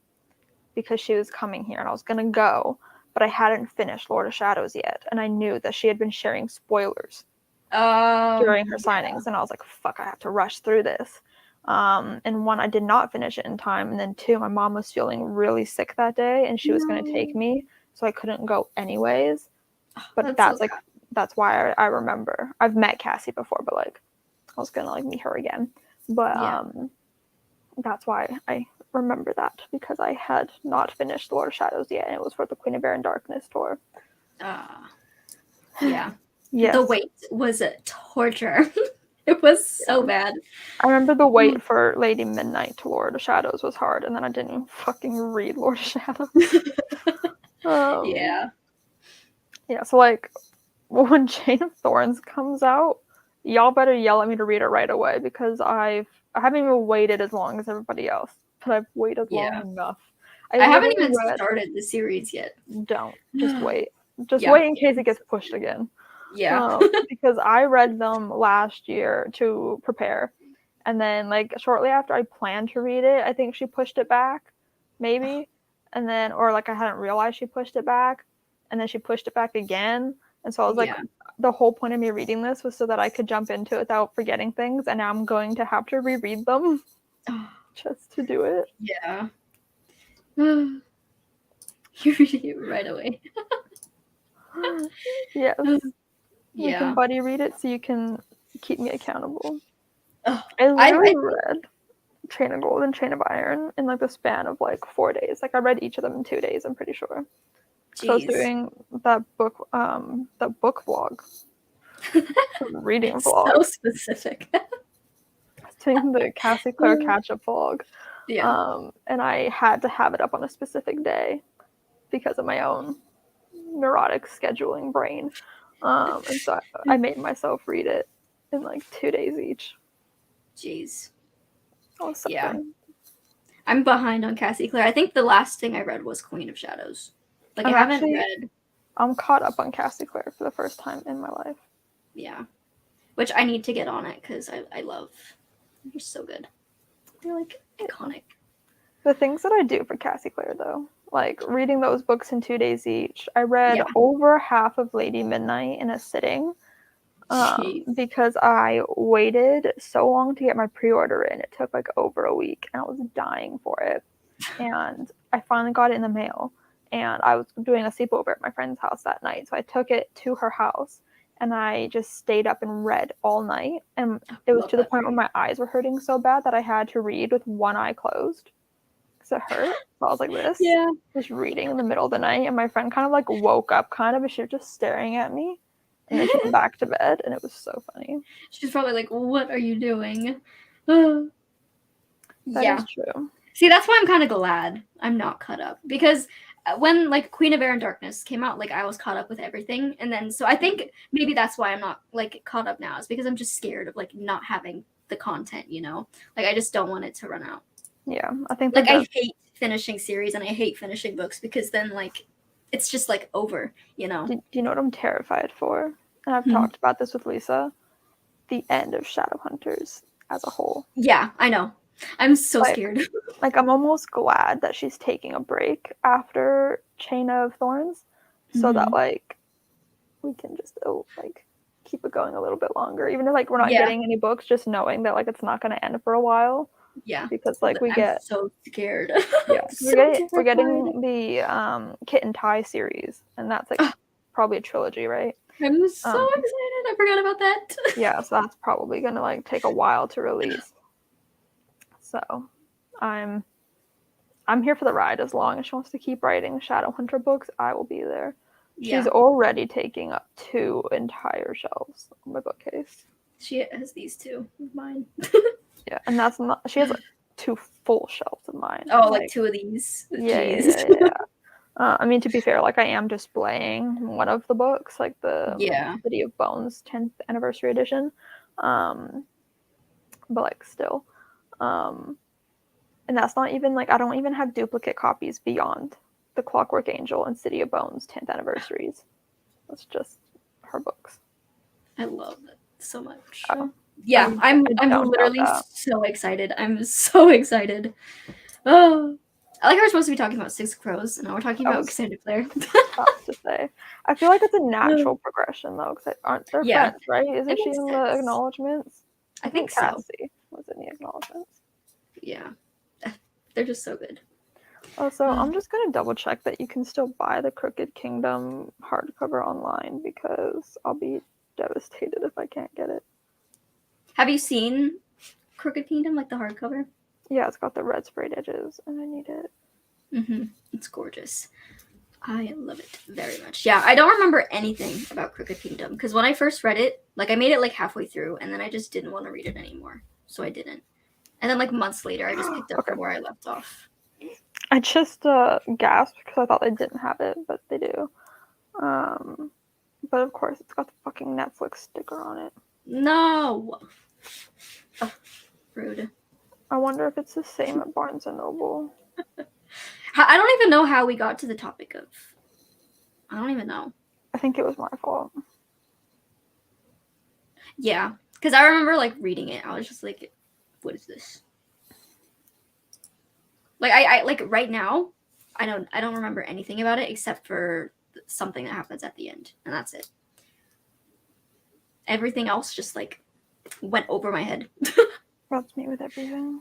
because she was coming here and I was gonna go, but I hadn't finished Lord of Shadows yet, and I knew that she had been sharing spoilers during her signings, and I was like, fuck, I have to rush through this. And one, I did not finish it in time, and then two, my mom was feeling really sick that day, and she was going to take me, so I couldn't go anyways. But that's why I remember. I've met Cassie before, but like I was gonna like meet her again. But that's why I remember that, because I had not finished Lord of Shadows yet, and it was for the Queen of Air and Darkness tour. Yeah. Yes. The wait was a torture. It was so bad. I remember the wait for Lady Midnight to Lord of Shadows was hard, and then I didn't even fucking read Lord of Shadows. Yeah, so like when Chain of Thorns comes out, y'all better yell at me to read it right away, because I haven't even waited as long as everybody else, but I've waited long enough. I haven't even started the series yet. Don't. Just wait. Just wait in case it gets pushed again. Because I read them last year to prepare, and then like shortly after I planned to read it, I think she pushed it back, maybe, and then, or like I hadn't realized she pushed it back, and then she pushed it back again, and so I was like, the whole point of me reading this was so that I could jump into it without forgetting things, and now I'm going to have to reread them just to do it. Yeah. You're reading it right away. Yes. We can buddy read it so you can keep me accountable. I literally read Chain of Gold and Chain of Iron in like the span of like 4 days. Like I read each of them in 2 days, I'm pretty sure. So I was doing that book vlog. Reading vlog. So specific. I was doing the Cassie Clare catch-up vlog. And I had to have it up on a specific day because of my own neurotic scheduling brain. And so I made myself read it in like 2 days each. Jeez. I was suffering. I'm behind on Cassie Clare. I think the last thing I read was Queen of Shadows. Like I haven't read. I'm caught up on Cassie Clare for the first time in my life. Yeah. Which I need to get on it because I love. You're so good. You're like iconic. The things that I do for Cassie Clare though, like reading those books in 2 days each. I read over half of Lady Midnight in a sitting because I waited so long to get my pre-order in. It took like over a week, and I was dying for it. And I finally got it in the mail, and I was doing a sleepover at my friend's house that night, so I took it to her house, and I just stayed up and read all night, and it was to the point where my eyes were hurting so bad that I had to read with one eye closed. It hurt. So I was like this. Just reading in the middle of the night, and my friend kind of like woke up kind of, and she was just staring at me, and then she went back to bed, and it was so funny. She's probably like, what are you doing? That is true. See, that's why I'm kind of glad I'm not caught up, because when like Queen of Air and Darkness came out, like I was caught up with everything, and then so I think maybe that's why I'm not like caught up now, is because I'm just scared of like not having the content, you know, like I just don't want it to run out. Yeah, I think like I hate finishing series, and I hate finishing books, because then like it's just like over, you know. Do you know what I'm terrified for? And I've talked about this with Lisa. The end of Shadowhunters as a whole. Yeah, I know. I'm so scared. Like I'm almost glad that she's taking a break after Chain of Thorns, so that like we can just like keep it going a little bit longer, even if like we're not getting any books, just knowing that like it's not going to end for a while. Yeah, because like I'm so scared. Yeah, we're getting the Kit and Ty series, and that's like probably a trilogy, right? I'm so excited. I forgot about that. Yeah, so that's probably gonna like take a while to release. So I'm here for the ride. As long as she wants to keep writing Shadowhunter books, I will be there. She's already taking up 2 entire shelves on my bookcase. She has these 2 of mine. Yeah, and that's not. She has like 2 full shelves of mine. Oh, like 2 of these. Yeah. I mean, to be fair, like I am displaying one of the books, like the City of Bones 10th anniversary edition. But like still, and that's not even like I don't even have duplicate copies beyond the Clockwork Angel and City of Bones 10th anniversaries. That's just her books. I love it so much. Yeah, I'm literally so excited. I'm so excited. Oh, I like how we're supposed to be talking about Six of Crows, and now we're talking about extended player. About to say, I feel like it's a natural progression though, because aren't they Yeah, friends, right? Isn't she makes in the sense. acknowledgements? I think so. Cassie was in the acknowledgements. Yeah, they're just so good. Also, I'm just gonna double check that you can still buy the Crooked Kingdom hardcover online, because I'll be devastated if I can't get it. Have you seen Crooked Kingdom, like the hardcover? Yeah, it's got the red sprayed edges, and I need it. It's gorgeous. I love it very much. Yeah, I don't remember anything about Crooked Kingdom, because when I first read it, like I made it like halfway through, and then I just didn't want to read it anymore, so I didn't. And then like months later, I just picked up from where I left off. I just gasped because I thought they didn't have it, but they do. But of course, it's got the fucking Netflix sticker on it. No! Oh, rude. I wonder if it's the same at Barnes & Noble. I don't even know how we got to the topic of... I don't even know. I think it was my fault. Yeah, because I remember like reading it. I was just like, what is this? Like I like right now, I don't remember anything about it except for something that happens at the end, and that's it. Everything else just like went over my head. That's me with everything.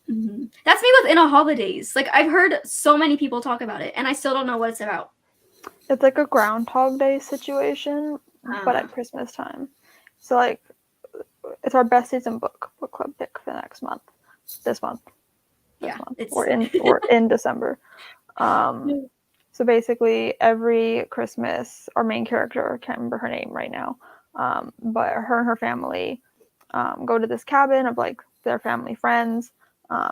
That's me with In a Holidays. Like I've heard so many people talk about it, and I still don't know what it's about. It's like a Groundhog Day situation, but at Christmas time. So like, it's our Besties and book club pick for the next month. This month. We're in December. So basically every Christmas, our main character, I can't remember her name right now, but her and her family go to this cabin of like their family friends.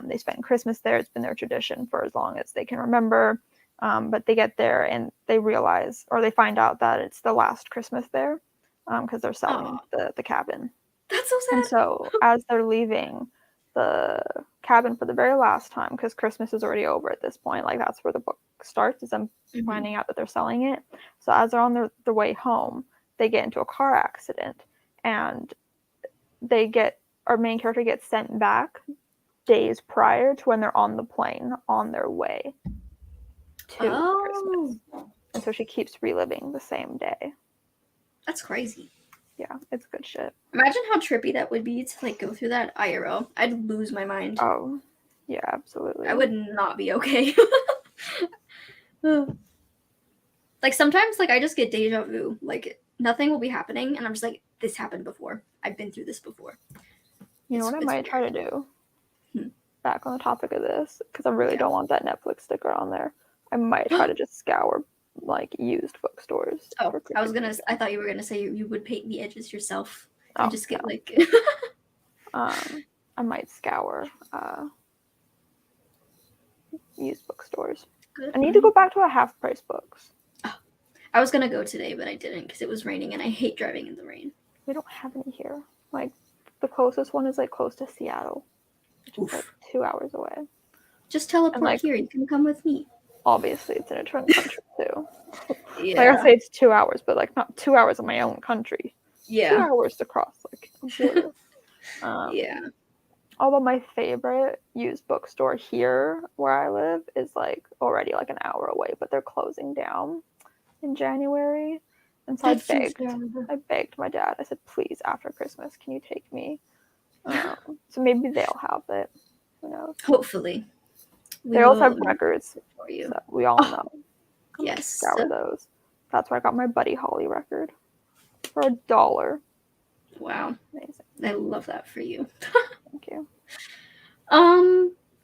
They spend Christmas there. It's been their tradition for as long as they can remember. But they get there and they realize, or they find out that it's the last Christmas there, because they're selling the cabin. That's so sad. And so as they're leaving the cabin for the very last time, because Christmas is already over at this point, like that's where the book starts, is them finding out that they're selling it. So as they're on their way home, they get into a car accident, and our main character gets sent back days prior to when they're on the plane on their way to Christmas. And so she keeps reliving the same day. That's crazy. Yeah, it's good shit. Imagine how trippy that would be to like go through that IRL. I'd lose my mind. Oh, yeah, absolutely. I would not be okay. Like sometimes like I just get deja vu. Like nothing will be happening and I'm just like, this happened before. I've been through this before. You know what I might try to do? Back on the topic of this, because I really don't want that Netflix sticker on there. I might try to just scour like used bookstores. I thought you were gonna say you would paint the edges yourself and just get like I might scour used bookstores. Good. I need to go back to a half price books. I was gonna go today, but I didn't because it was raining and I hate driving in the rain. We don't have any here. Like the closest one is like close to Seattle, which is like 2 hours away. Just teleport here. You can come with me. Obviously, it's in a different country too. Yeah. Like I say, it's 2 hours, but like not 2 hours in my own country. Yeah. 2 hours to cross like a border. Yeah. Although my favorite used bookstore here where I live is like already like an hour away, but they're closing down in January. And so I begged my dad. I said, please, after Christmas, can you take me? So maybe they'll have it. Who knows? Hopefully. They also have records for you. So we all know. Yes. Scour those. That's where I got my Buddy Holly record for $1. Wow. Amazing. I love that for you. Thank you.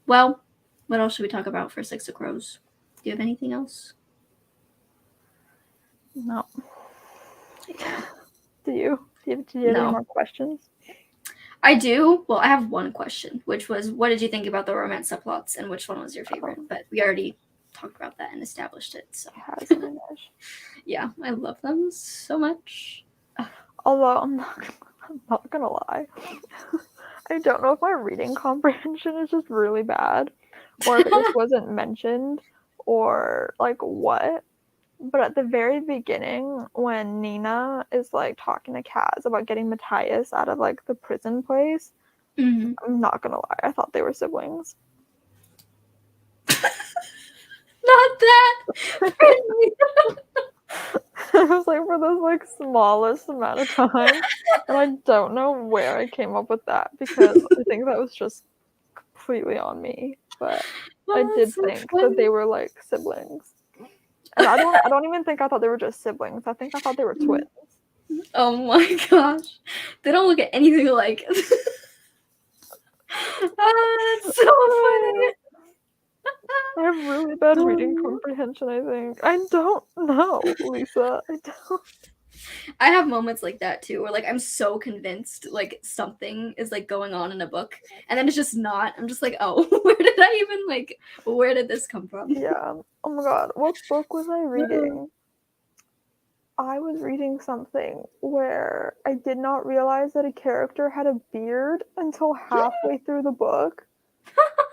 Well, what else should we talk about for Six of Crows? Do you have anything else? No. Yeah. Do you have any more questions? I do. Well, I have one question, which was, what did you think about the romance subplots and which one was your favorite? But we already talked about that and established it. So yeah, I love them so much. Although I'm not gonna lie. I don't know if my reading comprehension is just really bad, or if it just wasn't mentioned, or like what. But at the very beginning, when Nina is like talking to Kaz about getting Matthias out of like the prison place, I'm not gonna lie, I thought they were siblings. for the like smallest amount of time, and I don't know where I came up with that because I think that was just completely on me. But I Oh, did that's so think that funny. they were like siblings, and I don't even think I thought they were just siblings. I think I thought they were twins. Oh my gosh. They don't look at anything alike. That's so funny. I have really bad reading comprehension, I think. I don't know, Lisa. I don't. I have moments like that too, where like I'm so convinced like something is like going on in a book, and then it's just not. I'm just like, oh, where did this come from? Yeah. Oh my god. What book was I reading? I was reading something where I did not realize that a character had a beard until halfway through the book,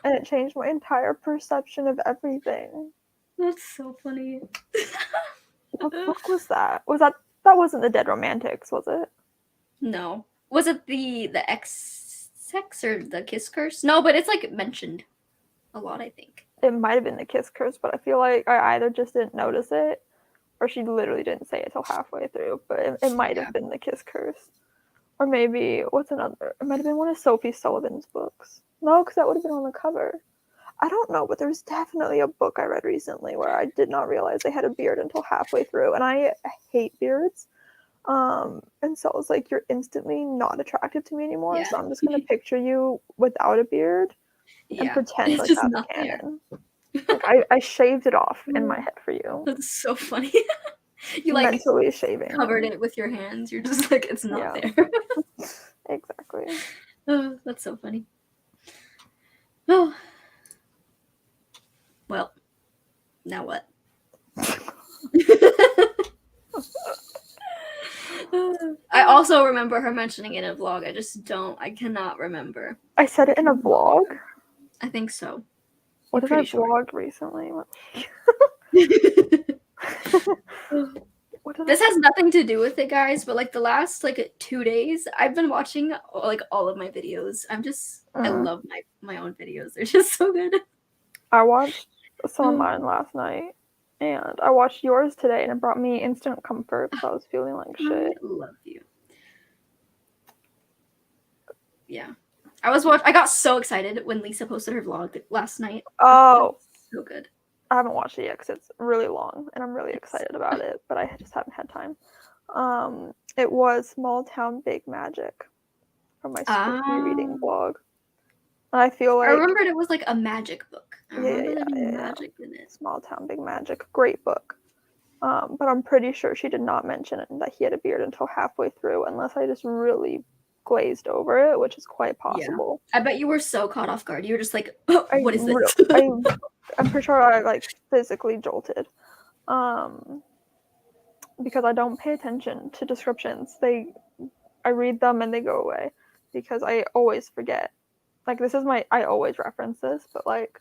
and it changed my entire perception of everything. That's so funny. What book was that? That wasn't The Dead Romantics, was it? No. Was it the X sex or the kiss curse? No, but it's like mentioned a lot, I think. It might have been The Kiss Curse, but I feel like I either just didn't notice it or she literally didn't say it till halfway through, but it might have been The Kiss Curse. Or maybe, what's another? It might have been one of Sophie Sullivan's books. No, because that would have been on the cover. I don't know, but there's definitely a book I read recently where I did not realize they had a beard until halfway through, and I hate beards. And so I was like, you're instantly not attractive to me anymore, so I'm just gonna picture you without a beard and pretend it's like just that's not there. canon. Like I shaved it off in my head for you. That's so funny. You like Mentally shaving. covered it with your hands. You're just like, it's not Yeah. there. Exactly. Oh, that's so funny. Oh. Well, now what? I also remember her mentioning it in a vlog. I cannot remember. I said it in a vlog? I think so. What did I vlog recently? This has nothing to do with it, guys, but like the last like 2 days, I've been watching like all of my videos. I love my own videos. They're just so good. I watched some of mine last night, and I watched yours today, and it brought me instant comfort because I was feeling like shit. I love you. Yeah. I got so excited when Lisa posted her vlog last night. Oh. So good. I haven't watched it yet because it's really long, and I'm really excited about it, but I just haven't had time. It was Small Town Big Magic from my spooky reading blog. And I feel like I remembered it was like a magic book. magic in it. Small Town Big Magic, great book. But I'm pretty sure she did not mention it, that he had a beard until halfway through, unless I just really glazed over it, which is quite possible. Yeah. I bet you were so caught off guard. You were just like, oh, what is this? I'm pretty sure I like physically jolted. Because I don't pay attention to descriptions. I read them and they go away because I always forget. Like I always reference this, but like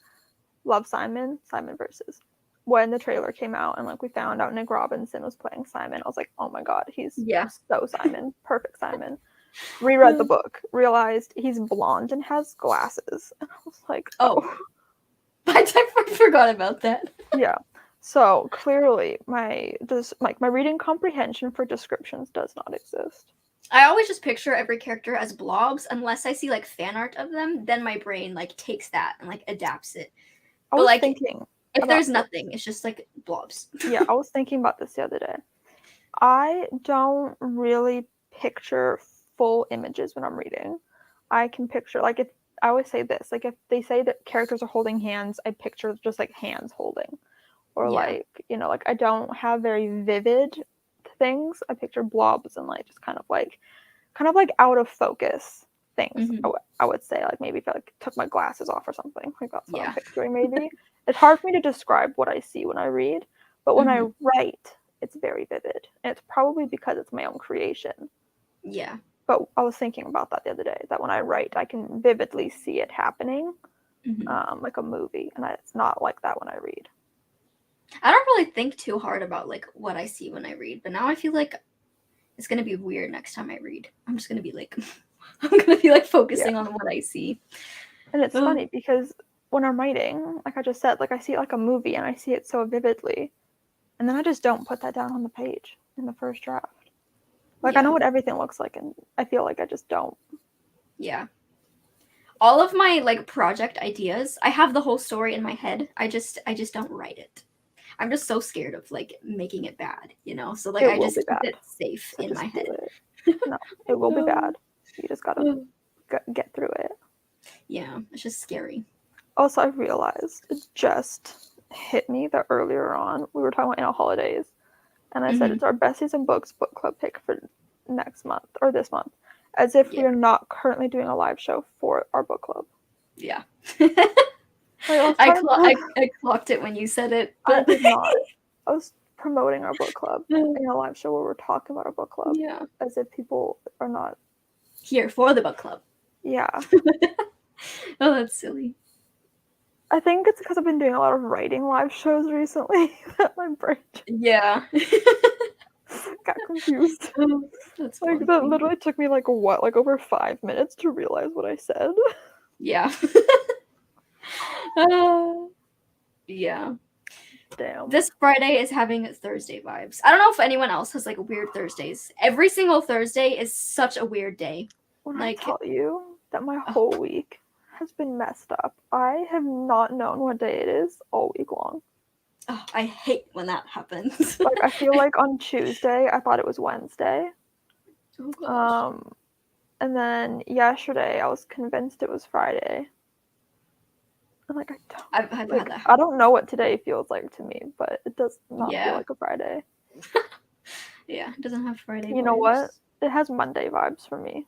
love Simon Versus. When the trailer came out and like we found out Nick Robinson was playing Simon, I was like, oh my god, he's so Simon, perfect Simon. Reread the book, realized he's blonde and has glasses, and I was like, oh. I forgot about that. Yeah. So clearly my reading comprehension for descriptions does not exist. I always just picture every character as blobs unless I see like fan art of them, then my brain like takes that and like adapts it. But like thinking if there's nothing, it's just like blobs. Yeah, I was thinking about this the other day. I don't really picture full images when I'm reading. I can picture like if I always say this, like if they say that characters are holding hands, I picture just like hands holding. Or like, you know, like I don't have very vivid things. I picture blobs and like just kind of like out of focus things. I would say like maybe if I like took my glasses off or something. Like that's what I'm picturing maybe. It's hard for me to describe what I see when I read, but when I write, it's very vivid. And it's probably because it's my own creation. Yeah. But I was thinking about that the other day, that when I write, I can vividly see it happening, like a movie. And it's not like that when I read. I don't really think too hard about like what I see when I read, but now I feel like it's gonna be weird next time I read. I'm just gonna be like, focusing on what I see. And it's funny because when I'm writing, like I just said, like I see it like a movie and I see it so vividly, and then I just don't put that down on the page. in the first draft. Like, I know what everything looks like, and I feel like I just don't. Yeah. All of my like project ideas, I have the whole story in my head. I just don't write it. I'm just so scared of like making it bad, you know? So like It I will just be keep bad. it safe So in just my do head. it. No, it will be bad. You just gotta get through it. Yeah, it's just scary. Also, I realized it just hit me that earlier on we were talking about holidays, and I said it's our Besties and Books book club pick for next month or this month, as if we are not currently doing a live show for our book club. Yeah. Like, I clocked it when you said it, but I did not. I was promoting our book club in a live show where we're talking about our book club. Yeah. As if people are not here for the book club. Yeah. Oh, that's silly. I think it's because I've been doing a lot of writing live shows recently that my brain got confused. That's like, that literally took me like over 5 minutes to realize what I said. Yeah. Yeah. Damn. This Friday is having Thursday vibes. I don't know if anyone else has like weird Thursdays. Every single Thursday is such a weird day. When like, I tell you that my whole week has been messed up, I have not known what day it is all week long. Oh, I hate when that happens. Like, I feel like on Tuesday I thought it was Wednesday. Oh gosh. And then yesterday I was convinced it was Friday. I'm like, I've had that. I don't know what today feels like to me, but it does not feel like a Friday. Yeah, it doesn't have Friday You vibes. know what? It has Monday vibes for me.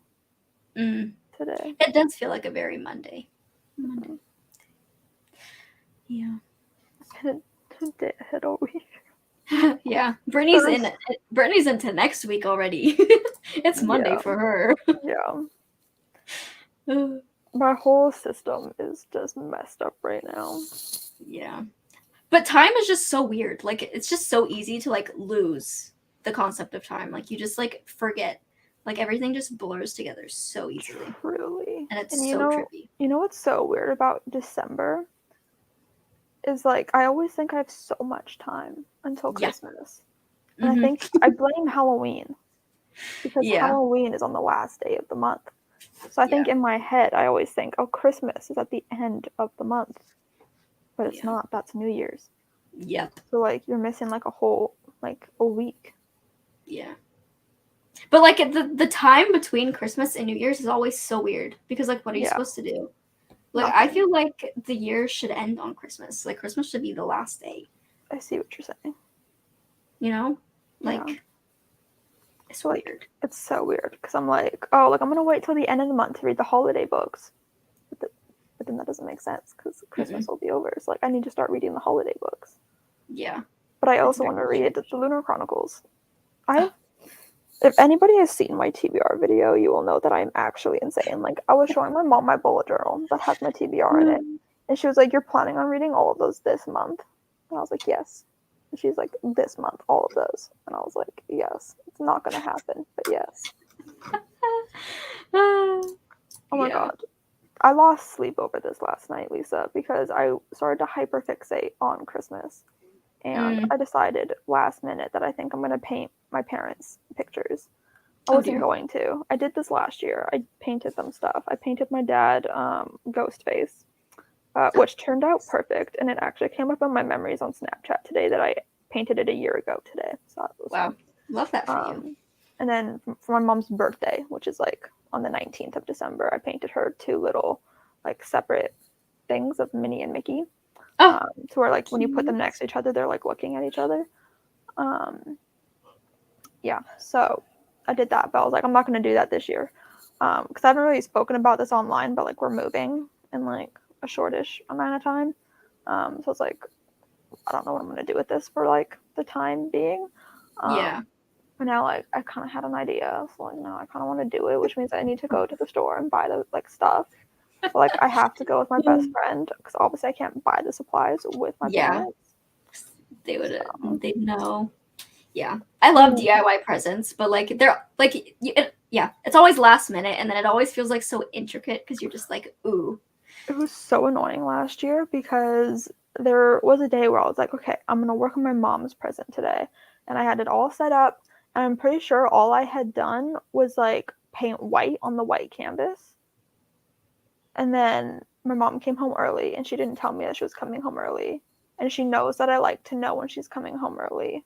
Today. It does feel like a very Monday. Yeah. Hit all week. Yeah. Brittany's into next week already. It's Monday for her. Yeah. My whole system is just messed up right now. Yeah. But time is just so weird. Like, it's just so easy to like lose the concept of time. Like, you just like forget. Like, everything just blurs together so easily. Truly. And it's so trippy. You know what's so weird about December? Is like, I always think I have so much time until Christmas. And I think I blame Halloween. Because Halloween is on the last day of the month. So I think in my head, I always think, oh, Christmas is at the end of the month. But it's not. That's New Year's. Yep. So, like, you're missing, like, a whole, like, a week. Yeah. But, like, the time between Christmas and New Year's is always so weird. Because, like, what are you supposed to do? Like, Nothing. I feel like the year should end on Christmas. Like, Christmas should be the last day. I see what you're saying. You know? Like, it's weird. It's so weird. Because I'm like, oh, like, I'm going to wait till the end of the month to read the holiday books. But then that doesn't make sense because Christmas will be over. So, like, I need to start reading the holiday books. Yeah. But I also want to read the Lunar Chronicles. If anybody has seen my TBR video, you will know that I'm actually insane. Like, I was showing my mom my bullet journal that has my TBR in it. And she was like, you're planning on reading all of those this month? And I was like, yes. And she's like, this month, all of those. And I was like, yes. It's not going to happen, but yes. Oh my God. I lost sleep over this last night, Lisa, because I started to hyperfixate on Christmas. And I decided last minute that I think I'm going to paint my parents' pictures. I wasn't going to. I did this last year. I painted them stuff. I painted my dad Ghostface, which turned out perfect. And it actually came up in my memories on Snapchat today that I painted it a year ago today. So that was fun. Love that for you. And then for my mom's birthday, which is like on the 19th of December, I painted her 2 little like separate things of Minnie and Mickey. To where like when you put them next to each other, they're like looking at each other. Yeah, so I did that, but I was like, I'm not going to do that this year. Because I haven't really spoken about this online, but like we're moving in like a shortish amount of time. So it's like, I don't know what I'm going to do with this for like the time being. But now like I kind of had an idea. So like now I kind of want to do it, which means I need to go to the store and buy the like stuff. But, like I have to go with my best friend because obviously I can't buy the supplies with my parents. They would they'd know. Yeah, I love DIY presents, but like they're like it's always last minute, and then it always feels like so intricate because you're just like, ooh. It was so annoying last year because there was a day where I was like, okay, I'm gonna work on my mom's present today, and I had it all set up, And I'm pretty sure all I had done was like paint white on the white canvas. And then my mom came home early and she didn't tell me that she was coming home early. And she knows that I like to know when she's coming home early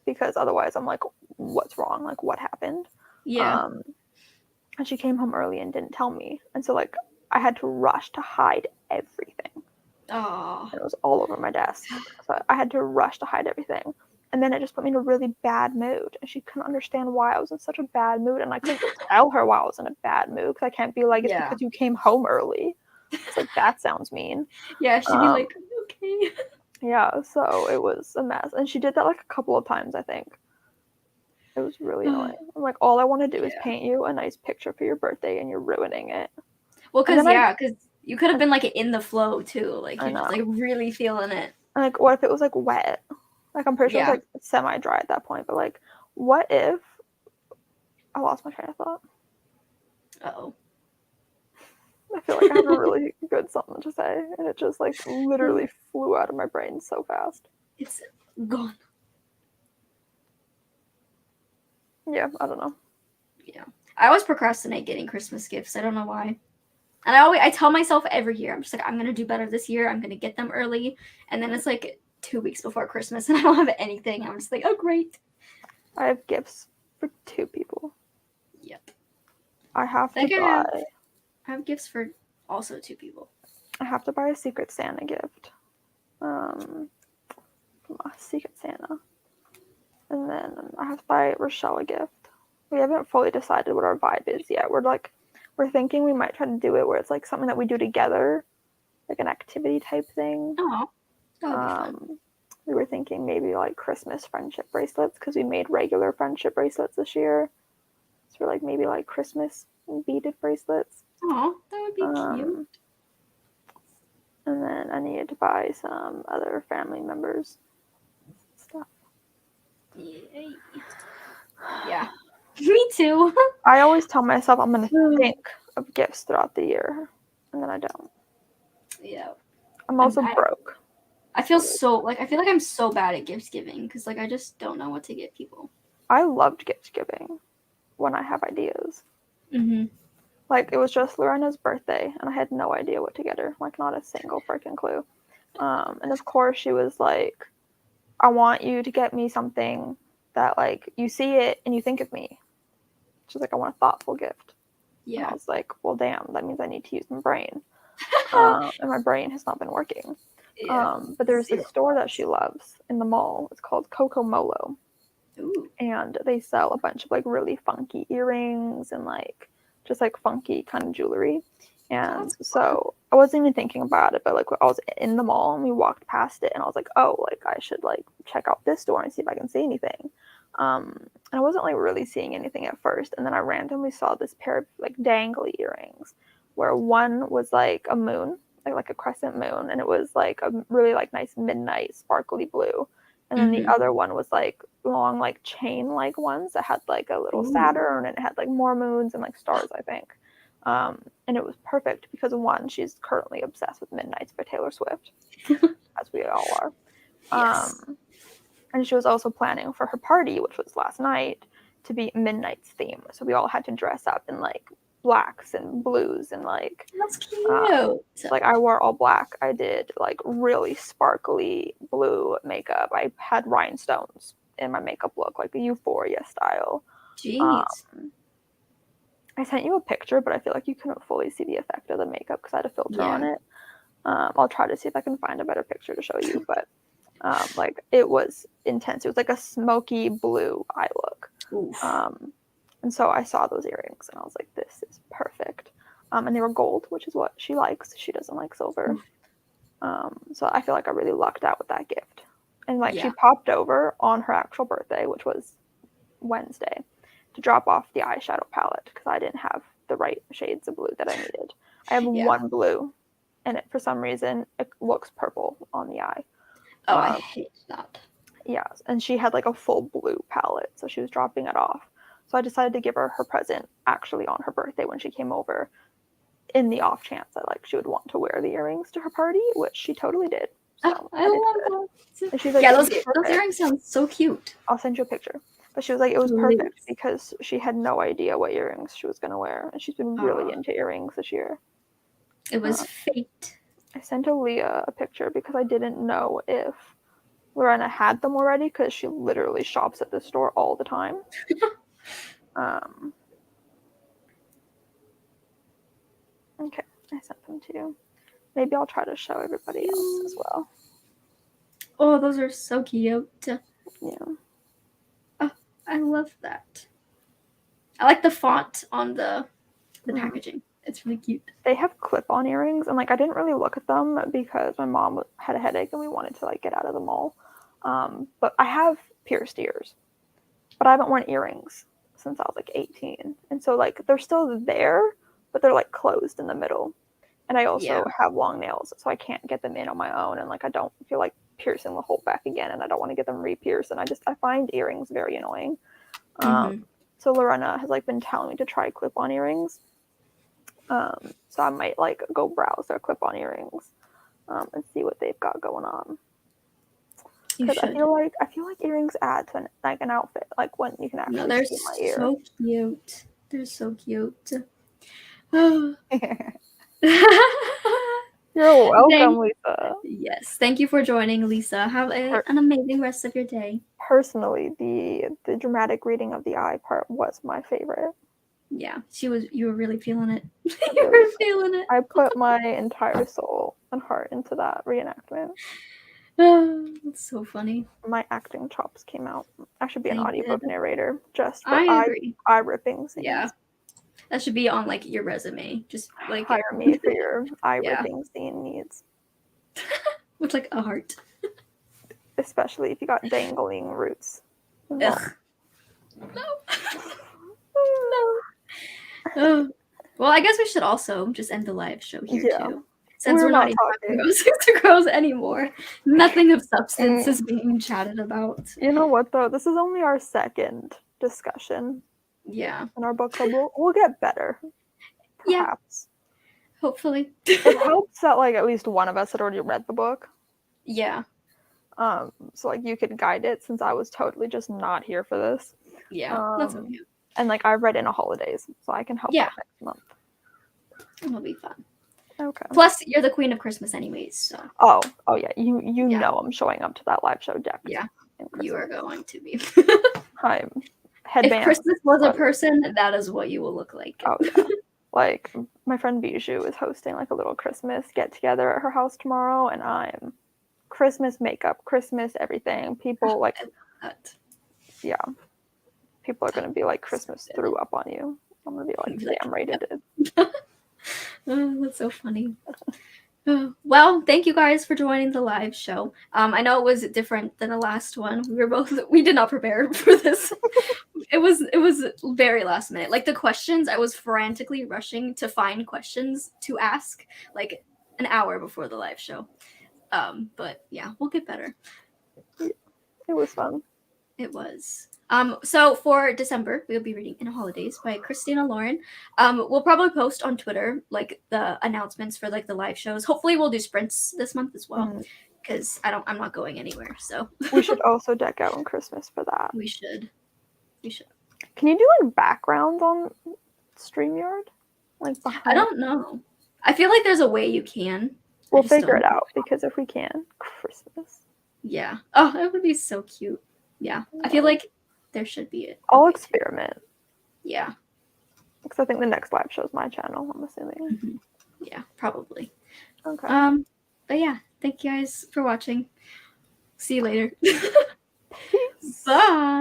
because otherwise I'm like, what's wrong? Like, what happened? Yeah. And she came home early and didn't tell me. And so, like, I had to rush to hide everything. Oh. And it was all over my desk. So I had to rush to hide everything. And then it just put me in a really bad mood. And she couldn't understand why I was in such a bad mood. And I couldn't tell her why I was in a bad mood because I can't be like, it's because you came home early. It's like, that sounds mean. Yeah, she'd be like, okay. Yeah, so it was a mess. And she did that like a couple of times, I think. It was really annoying. I'm like, all I want to do is paint you a nice picture for your birthday and you're ruining it. Well, because you could have been like in the flow too. Like you're just like really feeling it. Like, what if it was like wet? Like, I'm pretty sure it was like semi-dry at that point. But like, what if I lost my train of thought? Uh-oh. I feel like I have a really good something to say, and it just like literally flew out of my brain so fast. It's gone. Yeah, I don't know. Yeah, I always procrastinate getting Christmas gifts. I don't know why. And I tell myself every year, I'm just like, I'm gonna do better this year. I'm gonna get them early, and then it's like 2 weeks before Christmas, and I don't have anything. I'm just like, oh great. I have gifts for 2 people. Yep. I have to buy. I have gifts for also 2 people. I have to buy a Secret Santa gift. Secret Santa. And then I have to buy Rochelle a gift. We haven't fully decided what our vibe is yet. We're thinking we might try to do it where it's like something that we do together, like an activity type thing. Oh, that would be fun. We were thinking maybe like Christmas friendship bracelets because we made regular friendship bracelets this year. So we're like maybe like Christmas beaded bracelets. Oh, that would be cute. And then I needed to buy some other family members stuff. Yeah. Me too. I always tell myself I'm going to think of gifts throughout the year, and then I don't. Yeah. I'm also broke. I feel like I'm so bad at gift giving because like I just don't know what to get people. I loved gift giving when I have ideas. Mm-hmm. Like, it was just Lorena's birthday, and I had no idea what to get her. Like, not a single freaking clue. And of course, she was like, I want you to get me something that, like, you see it and you think of me. She's like, I want a thoughtful gift. Yeah. And I was like, well, damn, that means I need to use my brain. And my brain has not been working. Yeah. But there's this store that she loves in the mall. It's called Coco Molo. Ooh. And they sell a bunch of, like, really funky earrings and, like, just, like, funky kind of jewelry. And so I wasn't even thinking about it, but, like, I was in the mall and we walked past it and I was like, oh, like, I should, like, check out this store and see if I can see anything. And I wasn't, like, really seeing anything at first. And then I randomly saw this pair of, like, dangly earrings where one was, like, a moon, like a crescent moon. And it was, like, a really, like, nice midnight sparkly blue. And then the other one was, like, long, like, chain-like ones that had, like, a little Saturn, and it had, like, more moons and, like, stars, I think. And it was perfect because, one, she's currently obsessed with Midnights by Taylor Swift, as we all are. Yes. And she was also planning for her party, which was last night, to be Midnight's theme. So we all had to dress up in, like, blacks and blues and, like, that's cute. Like, I wore all black. I did, like, really sparkly blue makeup. I had rhinestones in my makeup look, like a Euphoria style. Jeez. I sent you a picture, but I feel like you couldn't fully see the effect of the makeup because I had a filter on it. I'll try to see if I can find a better picture to show you, but like, it was intense. It was like a smoky blue eye look. And so I saw those earrings and I was like, this is perfect. And they were gold, which is what she likes. She doesn't like silver. So I feel like I really lucked out with that gift. And, like, she popped over on her actual birthday, which was Wednesday, to drop off the eyeshadow palette because I didn't have the right shades of blue that I needed. I have one blue, and it, for some reason, it looks purple on the eye. Oh, I hate that. Yeah, and she had, like, a full blue palette, so she was dropping it off. So I decided to give her her present actually on her birthday when she came over, in the off chance that, like, she would want to wear the earrings to her party, which she totally did. So I love that. And she's like, yeah, those earrings sound so cute. I'll send you a picture. But she was like, it was Totally. perfect because she had no idea what earrings she was going to wear. And she's been really into earrings this year. It was fate. I sent Aaliyah a picture because I didn't know if Lorena had them already because she literally shops at this store all the time. Okay, I sent them to you. Maybe I'll try to show everybody else as well. Oh, those are so cute. Yeah. Oh, I love that. I like the font on the packaging. It's really cute. They have clip-on earrings, and like I didn't really look at them because my mom had a headache and we wanted to like get out of the mall. But I have pierced ears, but I haven't worn earrings since I was like 18, and so like they're still there, but they're like closed in the middle. And I also have long nails, so I can't get them in on my own, and like I don't feel like piercing the whole back again, and I don't want to get them re-pierced, and I find earrings very annoying. So Lorena has like been telling me to try clip-on earrings. So I might like go browse their clip-on earrings and see what they've got going on. Because I feel like earrings add to an outfit, like when you can actually see my ear. So cute. They're so cute. You're welcome, Lisa. Yes, thank you for joining, Lisa. Have an amazing rest of your day. Personally, the dramatic reading of the eye part was my favorite. Yeah, you were really feeling it. You were feeling it. I put my entire soul and heart into that reenactment. That's so funny. My acting chops came out. I should be an audiobook narrator just for eye ripping scenes. Yeah. That should be on like your resume. Just like hire me for your eye ripping scene needs. With like a heart. Especially if you got dangling roots. Ugh. No. No. Well, I guess we should also just end the live show here too. Since we're not even talking about Six of Crows anymore. Nothing of substance is being chatted about. You know what though? This is only our second discussion. Yeah. In our book club. We'll get better. Perhaps. Yeah. Hopefully. It helps that like at least one of us had already read the book. Yeah. So like you could guide it since I was totally just not here for this. Yeah. That's okay. And like I read in a holidays, so I can help out next month. It'll be fun. Okay. Plus, you're the queen of Christmas anyways, so. Oh yeah. You know I'm showing up to that live show deck. Yeah. You are going to be. I'm headband. If Christmas was a person, that is what you will look like. Oh yeah. Like my friend Bijou is hosting like a little Christmas get together at her house tomorrow, and I'm Christmas makeup, Christmas everything. People like yeah. People are gonna be like Christmas threw up on you. I'm gonna be like, damn right it did. That's so funny. Well, thank you guys for joining the live show. I know it was different than the last one. We did not prepare for this. It was very last minute. Like the questions, I was frantically rushing to find questions to ask like an hour before the live show. But yeah, we'll get better. It was fun. It was. So for December, we'll be reading In Holidays by Christina Lauren. We'll probably post on Twitter like the announcements for like the live shows. Hopefully we'll do sprints this month as well. Because I'm not going anywhere. So we should also deck out on Christmas for that. We should. Can you do like backgrounds on StreamYard? Like behind? I don't know. I feel like there's a way you can. We'll figure it out because if we can, Christmas. Yeah. Oh, it would be so cute. Yeah. I feel like there should be it. I'll experiment. Yeah. Because I think the next live show is my channel, I'm assuming. Yeah, probably. Okay. But yeah, thank you guys for watching. See you later. Bye.